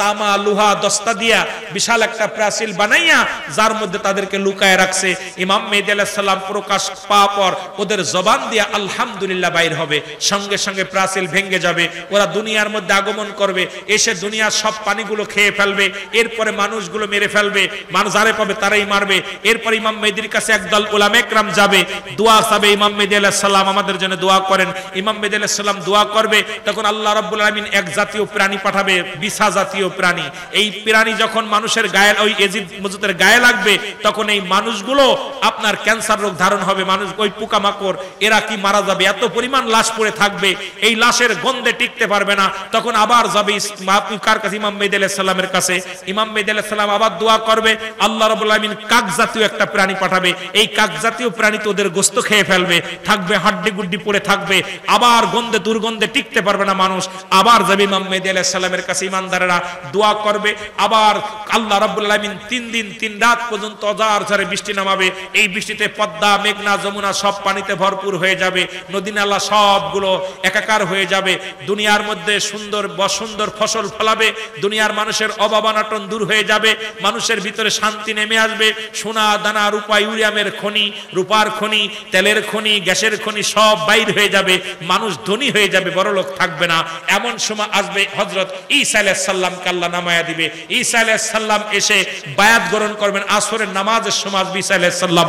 তামা লোহা দস্তা দিয়া বিশাল একটা প্রাচীল বানাইয়া, যার মধ্যে তাদেরকে লুকায় রাখছে। ইমাম মেহেদী আলাইহিস সালাম প্রকাশ পাওয়ার পর ওদের জবান দিয়া আলহামদুলিল্লাহ বাইর হবে, সঙ্গে সঙ্গে প্রাচীল ভেঙে যাবে, ওরা দুনিয়ার মধ্যে আগমন করবে, এসে দুনিয়ার সব পানিগুলো খেয়ে ফেলবে। এরপরে মানুষগুলো মেরে ফেলবে, মানুষ যারে পাবে তারাই মারবে। এরপর ইমাম মেহেদীর কাছে একদল উলামা ইকরাম যাবে, দোয়া চাবে, ইমাম মেহেদী আলাইহিস সালাম আমাদের জন্য দোয়া করেন। ইমাম মেহেদী আলাইহিস সালাম দোয়া করবে, তখন আল্লাহ রাব্বুল আলামিন এক জাতীয় প্রাণী পাঠাবে, বিছা জাতীয় প্রাণী। এই প্রাণী যখন মানুষের গায়ে, ওই ইয়াজিদ মাওজুদের গায়ে লাগবে, তখন এই মানুষগুলো আপনার ক্যান্সার রোগ ধারণ হবে, মানুষ ওই পোকামাকড় এরা কি মারা যাবে, এত পরিমাণ লাশ পড়ে থাকবে, এই লাশের গন্ধে টিকতে পারবে না। তখন আবার যাবে আপনি কার কাছে? ইমাম মেহেদী আলাইহিস সালামের কাছে। ইমাম মেহেদী আলাইহিস সালাম আবার দোয়া করবে, আল্লাহ রাব্বুল আলামিন কাক জাতীয় একটা প্রাণী পাঠাবে, এই কাক জাতীয় প্রাণী তো ওদের গোশত খেয়ে ফেলবে, থাকবে হাড্ডি গুড্ডি পড়ে থাকবে, আবার গন্ধে দুর্গন্ধে টিকতে পারবে না মানুষ। আবার যাবে ইমাম মেহেদী আলাইহিস সালামের কাছে, ইমানদারেরা দোয়া করবে, আবার আল্লাহ রাব্বুল আলামিন 3 দিন 3 রাত পর্যন্ত অঝরে বৃষ্টি নামাবে। এই বৃষ্টিতে পদ্মা, মেঘনা, যমুনা সব পানিতে ভরপুর হয়ে যাবে, নদী নালা সবগুলো একাকার হয়ে যাবে। দুনিয়ার মধ্যে সুন্দর সুন্দর ফসল ফলাবে, দুনিয়ার মানুষের অভাব অনাটন দূর হয়ে যাবে, মানুষের ভিতরে শান্তি নেমে আসবে। সোনা দানা রূপা ইউরিয়ামের খনি, রূপার খনি, তেলের খনি, গ্যাসের খনি সব বাইর হয়ে যাবে, মানুষ ধনী হয়ে যাবে, বড়লোক থাকবে না। এমন সময় আসবে, হযরত ঈসা আলাইহিস সালামকে আল্লাহ নামায়া দিবে। ঈসা আলাইহিস সালাম এসে বায়াত গ্রহণ করবেন। আসরের নামাজের সময় ঈসা আলাইহিস সালাম,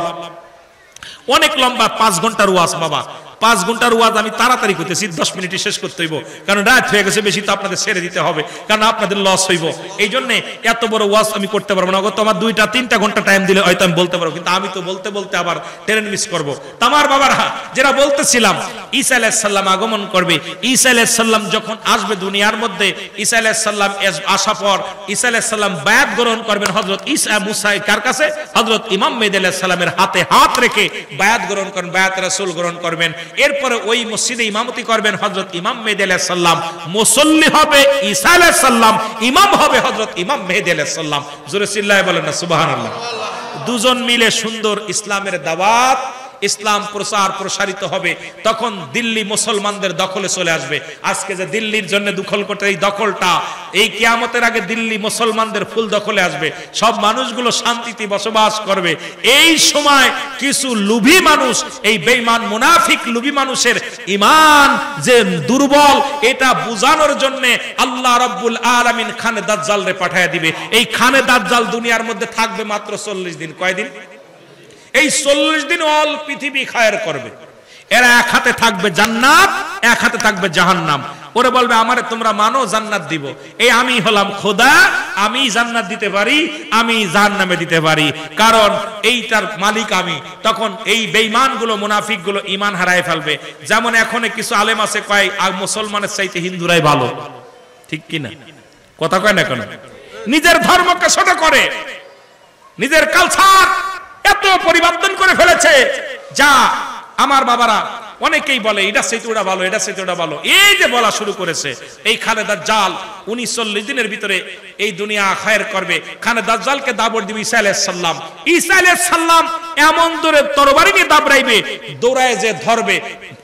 অনেক লম্বা 5 ঘন্টার ওয়াজ বাবা, 5 ঘন্টার ওয়াজ আমি তাড়াতাড়ি করতেছি, 10 মিনিটে শেষ করতে হইব, কারণ রাত হয়ে গেছে, বেশি তো আপনাদের ছেড়ে দিতে হবে, কারণ আপনাদের লস হইব। এই জন্য এত বড় ওয়াজ আমি করতে পারবো না, তো আমার 2-3 ঘন্টা টাইম দিলে হয়তো আমি বলতে পারবো, কিন্তু আমি তো বলতে বলতে আবার ট্রেন মিস করবো। তামার বাবারা, যেটা বলতেছিলাম, ঈসা আলাইহিস সালাম আগমন করবে। ঈসা আলাইহিস সালাম যখন আসবে দুনিয়ার মধ্যে, ঈসা আলাইহিস সালাম আসা পর ঈসা আলাইহিস সালাম বায়াত গ্রহণ করবেন হযরত ঈসা মুসা কার কাছে? হযরত ইমাম মেহেদী আলাইহিস সালামের হাতে হাত রেখে বায়াত গ্রহণ করবেন, বায়াত রাসূল গ্রহণ করবেন। এরপরে ওই মসজিদে ইমামতি করবেন হযরত ইমাম মেহেদী আলাইহিস সালাম, মুসল্লি হবে ঈসা আলাইহিস সালাম, ইমাম হবে হযরত ইমাম মেহেদী আলাইহিস সালাম। জোরে চিল্লায়ে বলেন না সুবহানাল্লাহ। দুজন মিলে সুন্দর ইসলামের দাওয়াত ইসলাম প্রচার প্রসারিত হবে, তখন দিল্লি মুসলমানদের দখলে চলে আসবে। আজকে যে দিল্লির জন্য দখল করতে, এই দখলটা এই কিয়ামতের আগে দিল্লি মুসলমানদের ফুল দখলে আসবে, সব মানুষগুলো শান্তিতে বসবাস করবে। এই সময় কিছু লোভী মানুষ, এই বেঈমান মুনাফিক লোভী মানুষের ঈমান যে দুর্বল, এটা বুঝানোর জন্য আল্লাহ রাব্বুল আলামিন খানে দাজ্জাল রে পাঠিয়ে দিবে। এই খানে দাজ্জাল দুনিয়ার মধ্যে থাকবে মাত্র 40 দিন। কয়দিন? এই 40 দিন অল পৃথিবী খায়ের করবে। এরা এক হাতে থাকবে জান্নাত, এক হাতে থাকবে জাহান্নাম। ওরে বলবে আমারে তোমরা মানো, জান্নাত দিব। এই আমি হলাম খোদা, আমি জান্নাত দিতে পারি, আমি জাহান্নামে দিতে পারি, কারণ এইটার মালিক আমি। তখন এই বেঈমানগুলো মুনাফিকগুলো ঈমান হারায় ফেলবে। যেমন এখন কিছু আলেম আছে কয় আর মুসলমানের চাইতে হিন্দুরাই ভালো, ঠিক কি না? কথা কয় না কেন? নিজের ধর্মকে ছোট করে, নিজের কালচার এত পরিবর্তন করে ফেলেছে যা আমার বাবারা অনেকেই বলে এটা চাইতে ওটা ভালো, এটা চাইতে ওটা ভালো। এই যে বলা শুরু করেছে, এই খানে দাজ্জাল 40 দিনের ভিতরে এই দুনিয়া খায়ের করবে। খানে দাজ্জালকে দাবড় দিবে ঈসা আলাইহিস সালাম। ঈসা আলাইহিস সালাম এমন দূরে তরবারি নিয়ে দাবড়াইবে, দৌড়ায় যে ধরবে।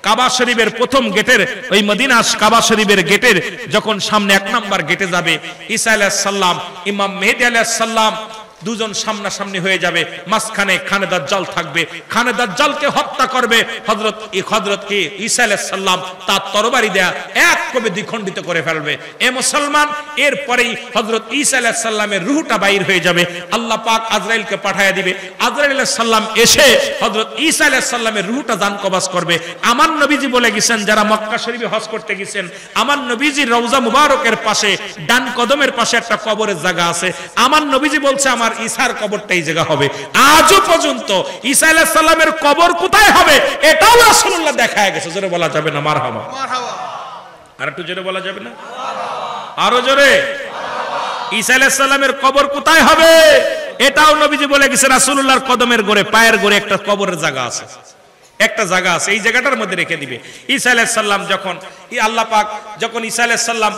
কাবা শরীফের প্রথম গেটের, ওই মদিনা কাবা শরীফের গেটের যখন সামনে 1 নাম্বার গেটে যাবে ঈসা আলাইহিস সালাম, ইমাম মেহেদী আলাইহিস সালাম দুজন সামনাসামনি হয়ে যাবে, মাঝখানে খানে দাজ্জাল থাকবে। খানে দাজ্জালকে হত্যা করবে হযরত ঈসা আলাইহিস সালাম, তার তরবারি দেয়া এক কবে দ্বিখণ্ডিত করে ফেলবে। এ মুসলমান, এরপরেই হযরত ঈসা আলাইহিস সালামের রূহটা বাইর হয়ে যাবে। আল্লাহ পাক আজরাইলকে পাঠিয়ে দিবে। আজরাইল আলাইহিস সালাম এসে হযরত ঈসা আলাইহিস সালামের রূহটা দান কবজ করবে। আমার নবীজি বলে গেছেন, যারা মক্কা শরীফে হজ করতে গেছেন, আমার নবীজির রওজা মুবারকের পাশে ডান কদমের পাশে একটা কবরের জায়গা আছে। আমার নবীজি বলছে আমার ঈসার কবরটা এই জায়গা হবে। আজও পর্যন্ত ঈসা আলাইহিস সালামের কবর কোথায় হবে এটাও রাসূলুল্লাহ দেখায় গেছে। জোরে বলা যাবে না মারহাবা? আর একটু জোরে বলা যাবে না? আরো জোরে। ঈসা আলাইহিস সালামের কবর কোথায় হবে এটাও নবীজি বলে গেছে। রাসূলুল্লাহর কদমের গোড়ে, পায়ের গোড়ে একটা কবরের জায়গা আছে, একটা জায়গা আছে, এই জায়গাটার মধ্যে রেখে দিবে। ঈসা আলাইহিস সালাম যখন আল্লাহ পাক যখন ঈসা আলাইহিস সালাম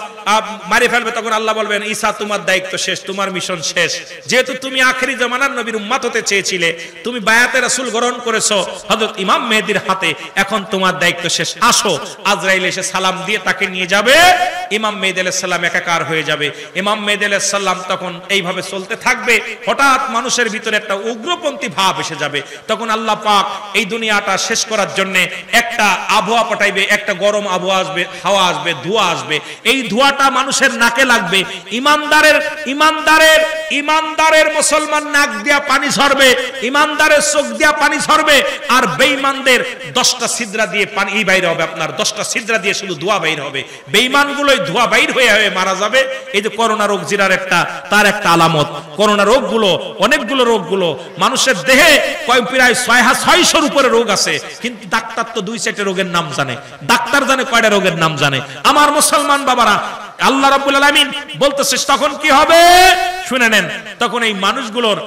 মারি ফেলবে, তখন আল্লাহ বলবেন ঈসা তোমার দায়িত্ব শেষ, তোমার মিশন শেষ। যেহেতু তুমি আখেরি জামানার নবীর উম্মত হতে চেয়েছিলে, তুমি বায়াতে রাসূল গ্রহণ করেছো হযরত ইমাম মেহেদীর হাতে, এখন তোমার দায়িত্ব শেষ। আসো। আজরাইল এসে সালাম দিয়ে তাকে নিয়ে যাবে। ইমাম মেহেদী আলাইহিস সালাম একাকার হয়ে যাবে। ইমাম মেহেদী আলাইহিস সালাম তখন এইভাবে চলতে থাকবে। হঠাৎ মানুষের ভিতরে একটা উগ্রপন্থী ভাব এসে যাবে। তখন আল্লাহ পাক এই দুনিয়াটা শেষ করার জন্য একটা আবহাওয়া পাঠাইবে, একটা গরম আবহাওয়া আসবে, হাওয়া আসবে, ধোঁয়া আসবে। এই ধোঁয়াটা মানুষের নাকে লাগবে। ইমানদারের মুসলমান নাক দিয়া পানি ঝরবে, ইমানদারের চোখ দিয়া পানি ঝরবে, আর বেঈমানদের 10টা ছিদ্রা দিয়ে পানি বাইর হবে। আপনার 10টা ছিদ্রা দিয়ে শুধু ধোঁয়া বাইর হবে। বেঈমানগুলোই ধোঁয়া বাইর হয়ে মারা যাবে। এই যে করোনা রোগ জিরার তার একটা আলামত। করোনা রোগগুলো, অনেকগুলো রোগগুলো মানুষের দেহে প্রায় 600-600 উপরে রোগ আছে, কিন্তু ডাক্তার তো 2-4টা রোগের নাম জানে। ডাক্তার জানে কয়টা রোগের নাম জানে? আমার মুসলমান বাবারা, আল্লাহ রাব্বুল আলামিন বলতেছে তখন কি হবে শুনে নেন। তখন এই মানুষগুলোর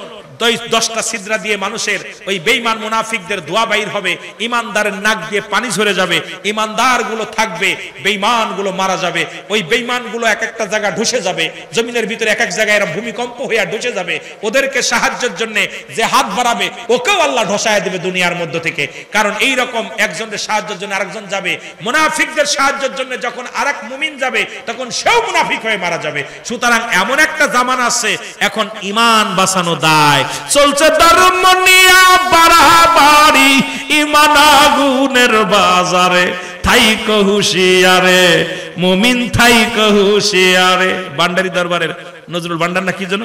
10টা ছিদ্রা দিয়ে মানুষের ওই বেঈমান মুনাফিকদের ধোঁয়া বাইর হবে। ইমানদারের নাক দিয়ে পানি ঝরে যাবে। ইমানদারগুলো থাকবে, বেঈমানগুলো মারা যাবে। ওই বেঈমানগুলো এক একটা জায়গা ঢুসে যাবে, জমিনের ভিতরে এক এক জায়গায় এরা ভূমিকম্প হয়ে ঢুসে যাবে। ওদেরকে সাহায্যের জন্য যে হাত বাড়াবে ওকেও আল্লাহ ঢসায় দেবে দুনিয়ার মধ্য থেকে। কারণ এই রকম একজনের সাহায্যের জন্য আরেকজন যাবে। মুনাফিকদের সাহায্যের জন্য যখন আরেক মুমিন যাবে, তখন সেও মুনাফিক হয়ে মারা যাবে। সুতরাং এমন একটা জামানা আছে, এখন ঈমান বাঁচানো দায়। চলছে ধর্ম নিয়া বাড়াবাড়ি, ঈমান আগুনের বাজারে, থাইক হুঁশিয়ারে মুমিন, থাইক হুঁশিয়ারে। ভান্ডারী দরবারের নজরুল ভান্ডার না কি যেন,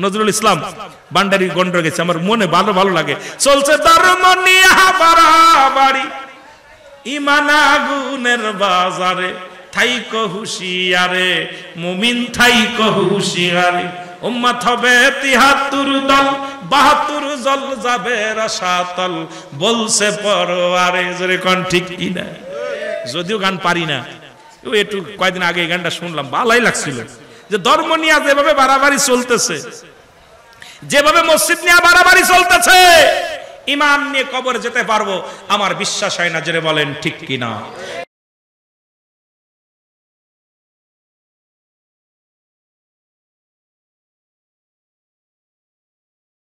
নজরুল ইসলাম ভান্ডারী গন্ড গেছে, আমার মনে ভালো লাগে। চলছে ধর্ম নিয়া বাড়াবাড়ি, ঈমান আগুনের বাজারে, থাইক হুঁশিয়ারে মুমিন, থাইক হুঁশিয়ারে। উম্মত হবে 73 দল, 72 জল যাবে রসাতল, বলছে পরোয়ারে। জোরে কোন ঠিক কি না? যদিও গান পারি না, একটু কয়েকদিন আগে এই গানটা শুনলাম, ভালোই লাগছিল। যে ধর্ম নিয়ে যেভাবে বাড়াবাড়ি চলতেছে, যেভাবে মসজিদ নিয়ে বাড়াবাড়ি চলতেছে, ঈমান নিয়ে কবর যেতে পারবো আমার বিশ্বাস হয় না। জোরে বলেন ঠিক কিনা?